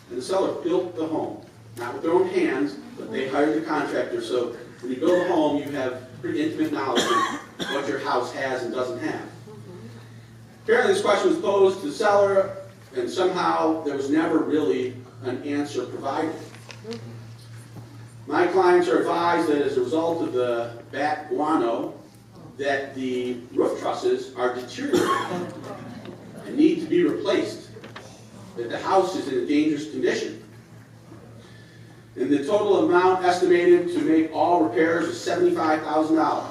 and the seller built the home. Not with their own hands, but they hired the contractor. So when you build a home, you have pretty intimate knowledge of what your house has and doesn't have. Apparently this question was posed to the seller, and somehow there was never really an answer provided. My clients are advised that as a result of the bat guano, that the roof trusses are deteriorating and need to be replaced, that the house is in a dangerous condition. And the total amount estimated to make all repairs is $75,000,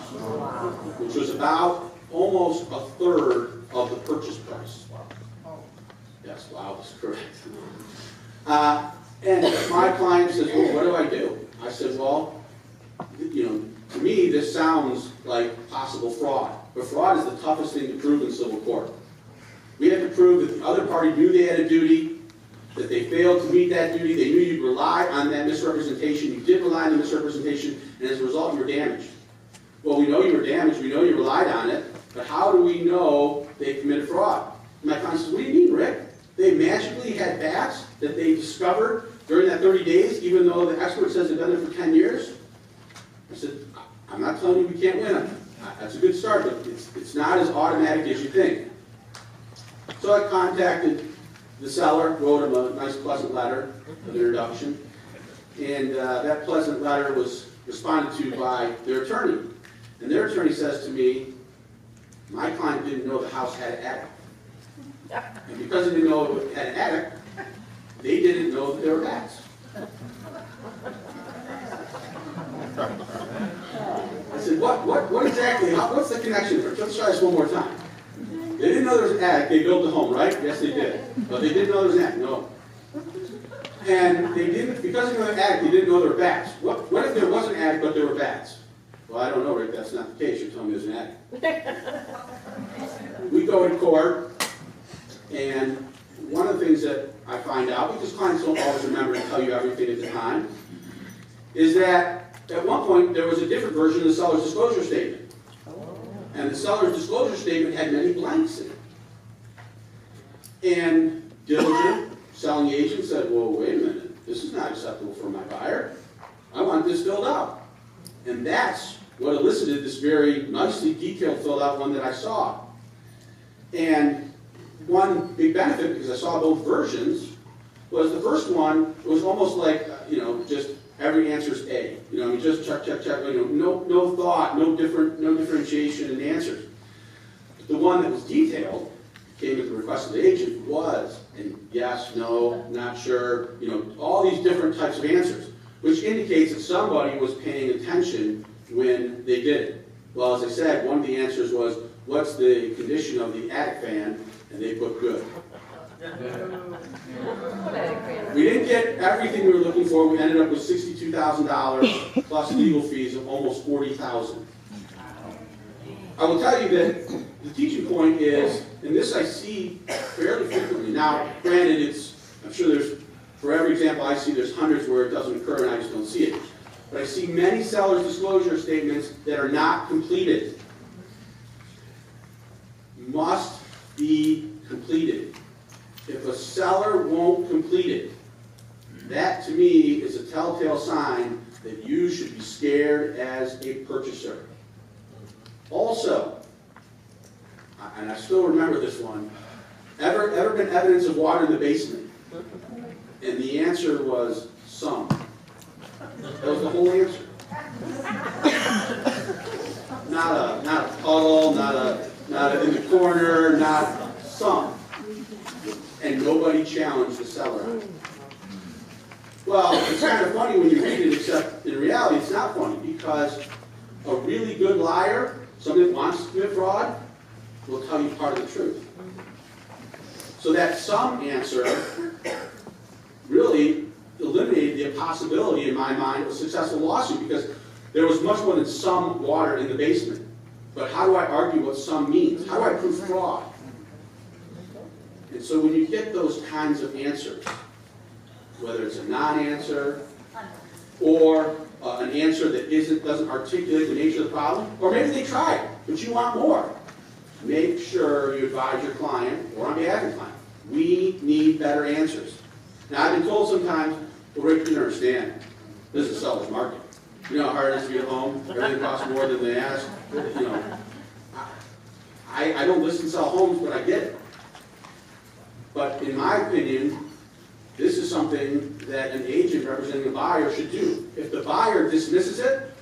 which was about almost a third of the purchase price. Yes, wow, that's correct. And my client says, well, what do I do? I said, well, to me, this sounds like possible fraud. But fraud is the toughest thing to prove in civil court. We have to prove that the other party knew they had a duty, that they failed to meet that duty, they knew you'd rely on that misrepresentation, you did rely on the misrepresentation, and as a result, you were damaged. Well, we know you were damaged, we know you relied on it, but how do we know they committed fraud? And my client says, what do you mean, Rick? They magically had bats that they discovered during that 30 days, even though the expert says they've been there for 10 years? I said, I'm not telling you we can't win it. That's a good start, but it's not as automatic as you think. So I contacted the seller, wrote him a nice pleasant letter of introduction, and that pleasant letter was responded to by their attorney. And their attorney says to me, my client didn't know the house had an attic. And because they didn't know it had an attic, they didn't know that there were bats. I said, what exactly, what's the connection? Let's try this one more time. They didn't know there was an attic, they built the home, right? Yes, they did. But they didn't know there was an attic, no. And they didn't, because they knew the attic, they didn't know there were bats. What if there was an attic, but there were bats? Well, I don't know, Rick, that's not the case. You're telling me there's an attic. We go to court, and one of the things that I find out, because clients don't always remember to tell you everything at the time, is that at one point there was a different version of the seller's disclosure statement. And the seller's disclosure statement had many blanks in it. And diligent selling agent said, well, wait a minute, this is not acceptable for my buyer. I want this filled out. And that's what elicited this very nicely detailed filled out one that I saw. And one big benefit, because I saw both versions, was the first one was almost like, just every answer is A. Just check, check, check. No thought, no differentiation in the answers. But the one that was detailed, came at the request of the agent, was, and yes, no, not sure, all these different types of answers, which indicates that somebody was paying attention when they did it. Well, as I said, one of the answers was, what's the condition of the attic fan? And they put good. We didn't get everything we were looking for. We ended up with $62,000 plus legal fees of almost 40,000. I will tell you that the teaching point is, and this I see fairly frequently. Now, granted, I'm sure there's, for every example I see, there's hundreds where it doesn't occur and I just don't see it. But I see many seller's disclosure statements that are not completed. Must be completed. If a seller won't complete it, that to me is a telltale sign that you should be scared as a purchaser. Also, and I still remember this one, ever been evidence of water in the basement? And the answer was some. That was the whole answer. Not a puddle, not a in the corner, not some. And nobody challenged the seller on it. Well, it's kind of funny when you read it, except in reality it's not funny, because a really good liar, somebody that wants to commit fraud, will tell you part of the truth. So that some answer really eliminated the possibility, in my mind, of a successful lawsuit, because there was much more than some water in the basement. But how do I argue what some means? How do I prove fraud? And so when you get those kinds of answers, whether it's a non-answer or an answer that doesn't articulate the nature of the problem, or maybe they tried, but you want more, make sure you advise your client, or on behalf of your client, we need better answers. Now, I've been told sometimes, well, Rick, you don't understand. This is a seller's market. You know how hard it is to get home? Everything costs more than they ask. You know, I don't list and sell homes, but I get it. But in my opinion, this is something that an agent representing a buyer should do. If the buyer dismisses it,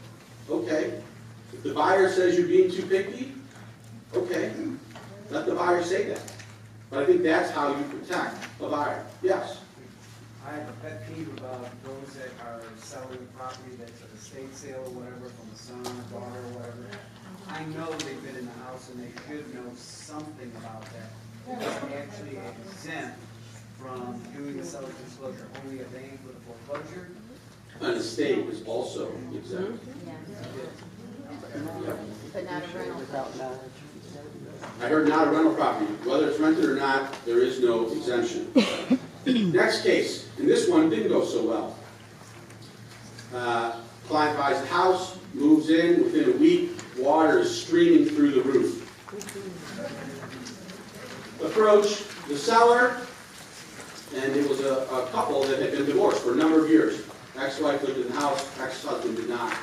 okay. If the buyer says you're being too picky, okay. Let the buyer say that. But I think that's how you protect a buyer. Yes? I have a pet peeve about those that are selling property that's an estate sale or whatever from a son or daughter or whatever. I know they've been in the house and they should know something about that. It's actually exempt from doing the seller's disclosure. Only a bank with a foreclosure. An estate is also exempt. But not a rental. I heard not a rental property. Whether it's rented or not, there is no exemption. Next case, and this one didn't go so well. Client buys the house, moves in, within a week, water is streaming through the roof. Approach the seller, and it was a couple that had been divorced for a number of years. Ex-wife lived in the house, ex-husband did not.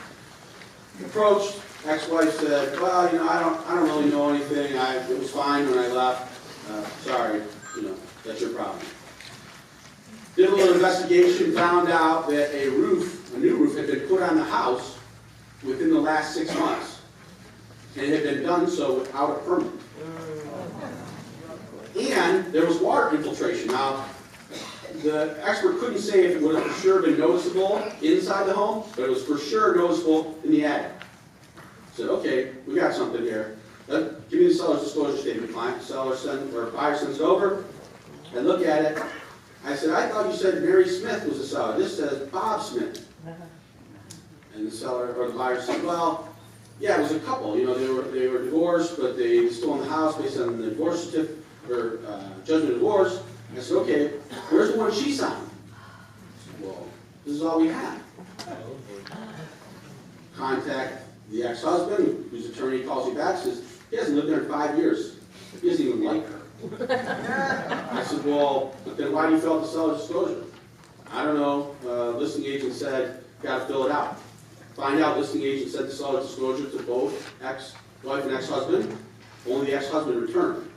Approached, ex-wife said, well, you know, I don't really know anything. It was fine when I left. Sorry, you know, that's your problem. Did a little investigation, found out that a new roof had been put on the house within the last 6 months. And it had been done so without a permit. And there was water infiltration. Now, the expert couldn't say if it would have for sure been noticeable inside the home, but it was for sure noticeable in the attic. Said, okay, we got something here. Give me the seller's disclosure statement, client. Seller sends, or buyer sends it over. I look at it. I said, I thought you said Mary Smith was the seller. This says Bob Smith. And the seller or the buyer said, well, yeah, it was a couple. You know, they were divorced, but they still own the house based on the divorce certificate or judgment of divorce. I said, okay, where's the one she signed? I said, well, this is all we have. Contact the ex-husband, whose attorney calls me back, says he hasn't lived there in 5 years. He doesn't even like her. I said, well, but then why do you fill out the seller's disclosure? I don't know. Listing agent said, got to fill it out. Find out listing agent sent the seller's disclosure to both ex-wife and ex-husband. Only the ex-husband returned.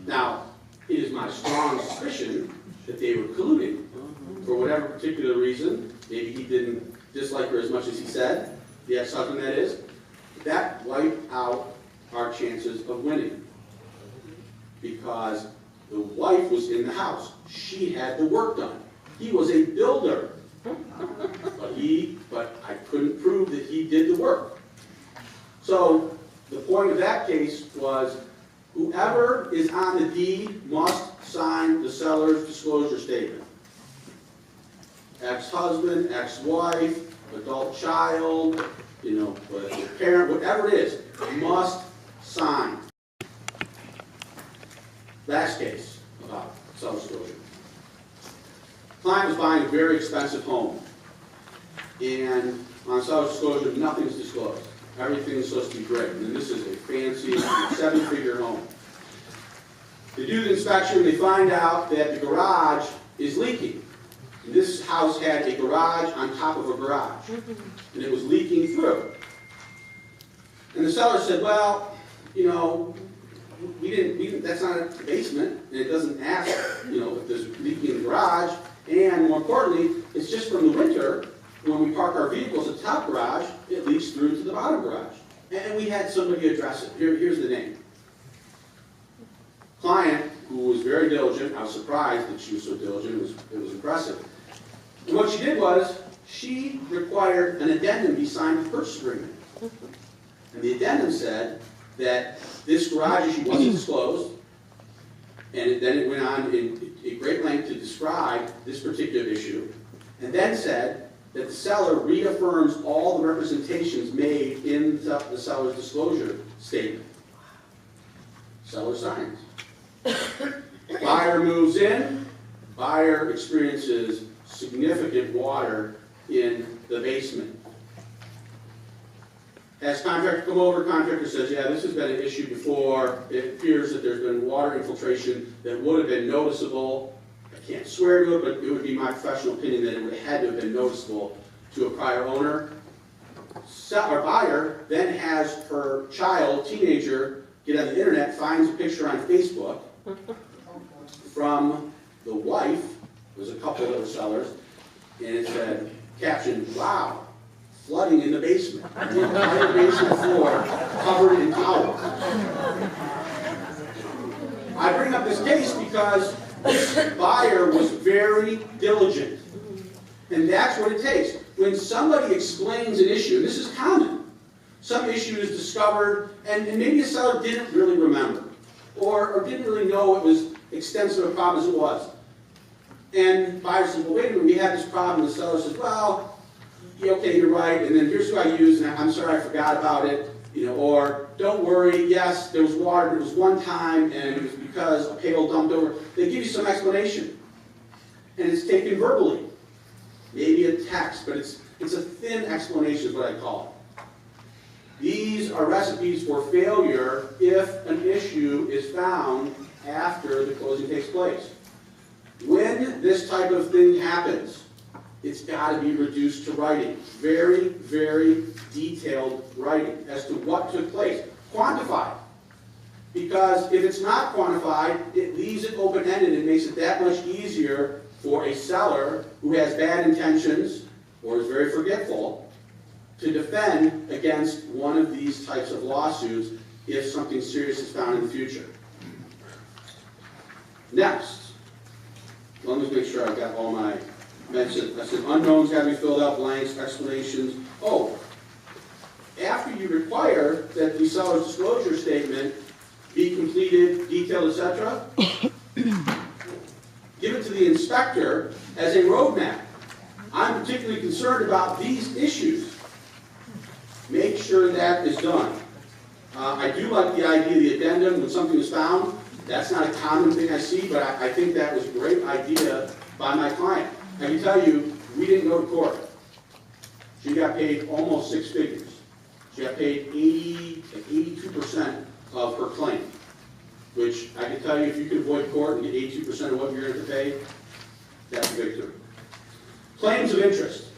Now, it is my strong suspicion that they were colluding for whatever particular reason. Maybe he didn't dislike her as much as he said, the ex-husband that is. That wiped out our chances of winning. Because the wife was in the house. She had the work done. He was a builder. But I couldn't prove that he did the work. So the point of that case was whoever is on the deed must sign the seller's disclosure statement. Ex-husband, ex-wife, adult child, But the parent, whatever it is, must sign. Last case about self-disclosure. Client was buying a very expensive home, and on self-disclosure, nothing is disclosed. Everything is supposed to be great, and this is a fancy 7-figure home. They do the inspection, they find out that the garage is leaking. And this house had a garage on top of a garage, and it was leaking through. And the seller said, well, we didn't, that's not a basement, and it doesn't ask, if there's leaking in the garage, and more importantly, it's just from the winter, when we park our vehicles at the top garage, it leaks through to the bottom garage. And we had somebody address it. Here's the name. Client, who was very diligent, I was surprised that she was so diligent, it was impressive. And what she did was, she required an addendum be signed to the purchase agreement. And the addendum said that this garage issue wasn't disclosed, and then it went on in a great length to describe this particular issue, and then said that the seller reaffirms all the representations made in the seller's disclosure statement. Seller signs. Buyer moves in. Buyer experiences significant water in the basement. As contractor come over, contractor says, yeah, this has been an issue before. It appears that there's been water infiltration that would have been noticeable. I can't swear to it, but it would be my professional opinion that it would have had to have been noticeable to a prior owner. Seller, buyer, then has her child, teenager, get on the internet, finds a picture on Facebook from the wife. There was a couple of other sellers, and it said, captioned, wow, flooding in the basement. The entire basement floor covered in towels. I bring up this case because this buyer was very diligent. And that's what it takes. When somebody explains an issue, and this is common, some issue is discovered, and maybe a seller didn't really remember, or didn't really know it was extensive a problem as it was. And buyer says, well, wait a minute, we had this problem. The seller says, well, yeah, okay, you're right, and then here's who I used, and I'm sorry I forgot about it, or don't worry, yes, there was water, but it was one time, and it was because a pail dumped over. They give you some explanation, and it's taken verbally. Maybe a text, but it's a thin explanation is what I call it. These are recipes for failure if an issue is found after the closing takes place. When this type of thing happens, it's got to be reduced to writing. Very, very detailed writing as to what took place. Quantified. Because if it's not quantified, it leaves it open-ended and makes it that much easier for a seller who has bad intentions or is very forgetful to defend against one of these types of lawsuits if something serious is found in the future. Next, let me make sure I've got all my mentions. I said unknowns got to be filled out, blanks, explanations. Oh, after you require that the seller's disclosure statement be completed, detailed, etc., give it to the inspector as a roadmap. I'm particularly concerned about these issues. Make sure that is done. I do like the idea of the addendum when something is found. That's not a common thing I see, but I think that was a great idea by my client. I can tell you, we didn't go to court. She got paid almost 6 figures. She got paid 82% of her claim, which I can tell you, if you can avoid court and get 82% of what you're going to pay, that's a victory. Claims of interest.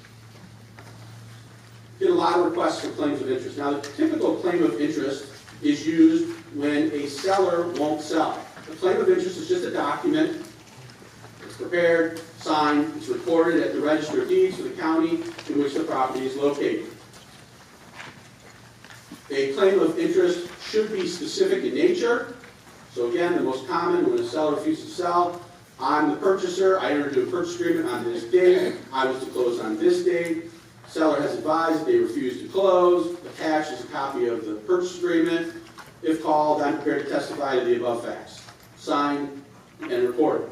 Get a lot of requests for claims of interest. Now, the typical claim of interest is used when a seller won't sell. A claim of interest is just a document. It's prepared, signed, it's recorded at the Register of Deeds for the county in which the property is located. A claim of interest should be specific in nature. So again, the most common when a seller refuses to sell, I'm the purchaser, I entered into a purchase agreement on this date, I was to close on this date, seller has advised they refuse to close, attached is a copy of the purchase agreement. If called, I'm prepared to testify to the above facts. Signed and recorded.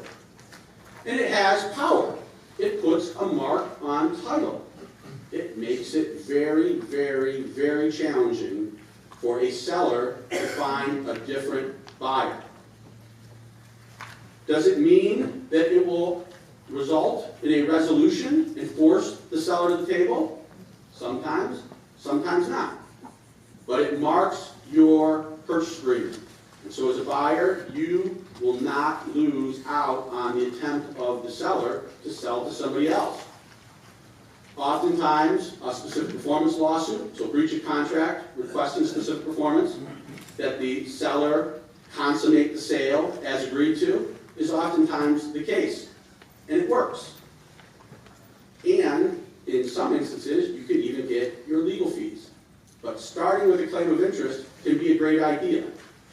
And it has power. It puts a mark on title. it makes it very, very, very challenging for a seller to find a different buyer. Does it mean that it will result in a resolution and force the seller to the table? Sometimes, sometimes not. But it marks your purchase agreement. And so as a buyer, you will not lose out on the attempt of the seller to sell to somebody else. Oftentimes, a specific performance lawsuit, so breach of contract, requesting specific performance, that the seller consummate the sale as agreed to, is oftentimes the case. And it works. And in some instances, you can even get your legal fees. But starting with a claim of interest can be a great idea.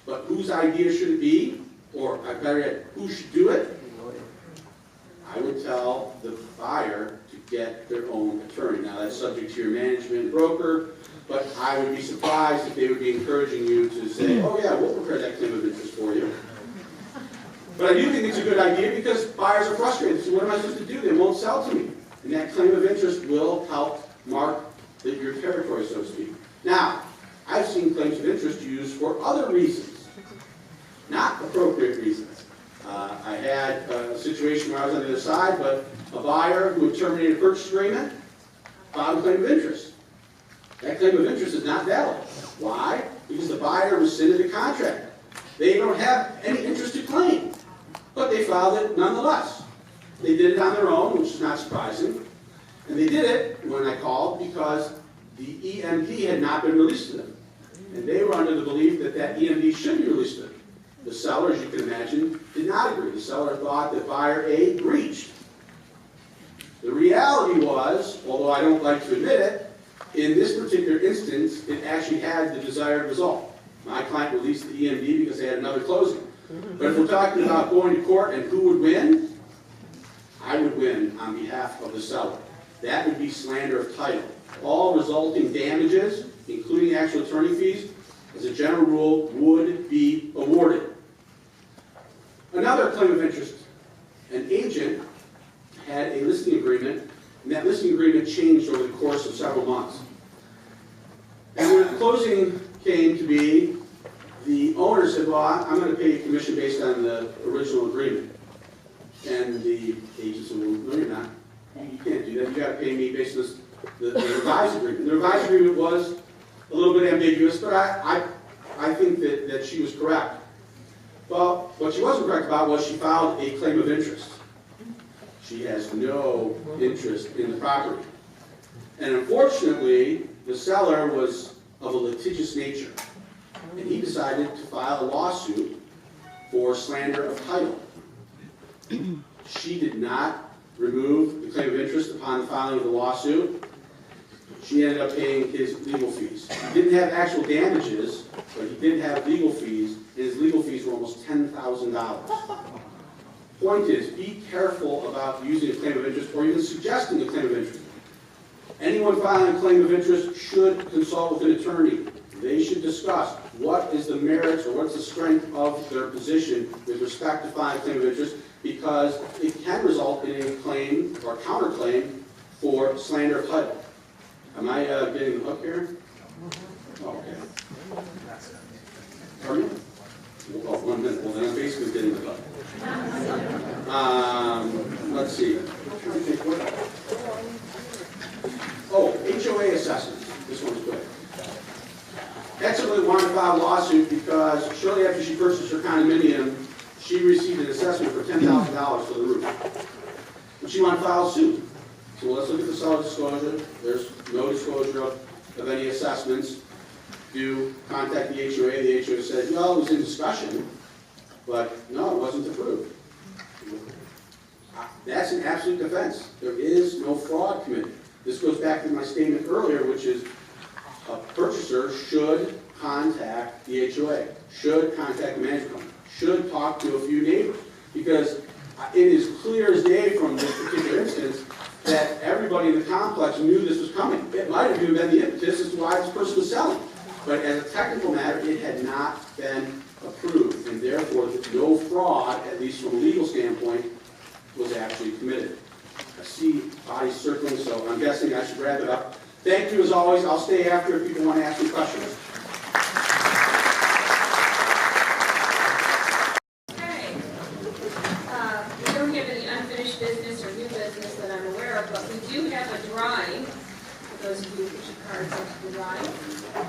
But whose idea should it be? Or better yet, who should do it? I would tell the buyer to get their own attorney. Now that's subject to your management and broker, but I would be surprised if they would be encouraging you to say, oh yeah, we'll prepare that claim of interest for you. But I do think it's a good idea because buyers are frustrated. So what am I supposed to do? They won't sell to me. And that claim of interest will help mark your territory, so to speak. Now, I've seen claims of interest used for other reasons, not appropriate reasons. I had a situation where I was on the other side, but a buyer who had terminated a purchase agreement filed a claim of interest. That claim of interest is not valid. Why? Because the buyer rescinded the contract. They don't have any interest to claim, but they filed it nonetheless. They did it on their own, which is not surprising. And they did it, when I called, because the EMD had not been released to them. And they were under the belief that that EMD should be released to them. The seller, as you can imagine, did not agree. The seller thought that buyer A breached. The reality was, although I don't like to admit it, in this particular instance, it actually had the desired result. My client released the EMD because they had another closing. But if we're talking about going to court and who would win, I would win on behalf of the seller. That would be slander of title. All resulting damages, including actual attorney fees, as a general rule, would be awarded. Another claim of interest. An agent had a listing agreement, and that listing agreement changed over the course of several months. And when the closing came to be, the owner said, well, I'm going to pay you commission based on the original agreement. And the agent said, well, no, you're not. You can't do that. You got to pay me based on the revised agreement. The revised agreement was a little bit ambiguous, but I think that she was correct. Well, what she wasn't correct about was she filed a claim of interest. She has no interest in the property. And unfortunately, the seller was of a litigious nature. And he decided to file a lawsuit for slander of title. She did not remove the claim of interest upon the filing of the lawsuit. She ended up paying his legal fees. He didn't have actual damages, but he did have legal fees, and his legal fees were almost $10,000. Point is, be careful about using a claim of interest or even suggesting a claim of interest. Anyone filing a claim of interest should consult with an attorney. They should discuss what is the merits or what's the strength of their position with respect to filing a claim of interest, because it can result in a claim or counterclaim for slander of title. Am I getting the hook here? Oh, okay. Pardon me? Oh, 1 minute. Well, then I'm basically getting the hook. Let's see. Oh, HOA assessments. This one's good. Exit wanted to file a lawsuit because shortly after she purchased her condominium, she received an assessment for $10,000 for the roof. And she wanted to file a suit. So let's look at the seller disclosure. There's no disclosure of any assessments. Do contact the HOA. The HOA said, no, it was in discussion, but no, it wasn't approved. That's an absolute defense. There is no fraud committed. This goes back to my statement earlier, which is a purchaser should contact the HOA, should contact the management company, should talk to a few neighbors, because it is clear as day from this particular instance that everybody in the complex knew this was coming. It might have even been the impetus as to why this person was selling. But as a technical matter, it had not been approved, and therefore no fraud, at least from a legal standpoint, was actually committed. I see eyes circling, so I'm guessing I should wrap it up. Thank you as always. I'll stay after if people want to ask me questions. Okay. We don't have any unfinished business or new business that I'm aware of, but we do have a drawing. For those of you who put your cards into the drawing.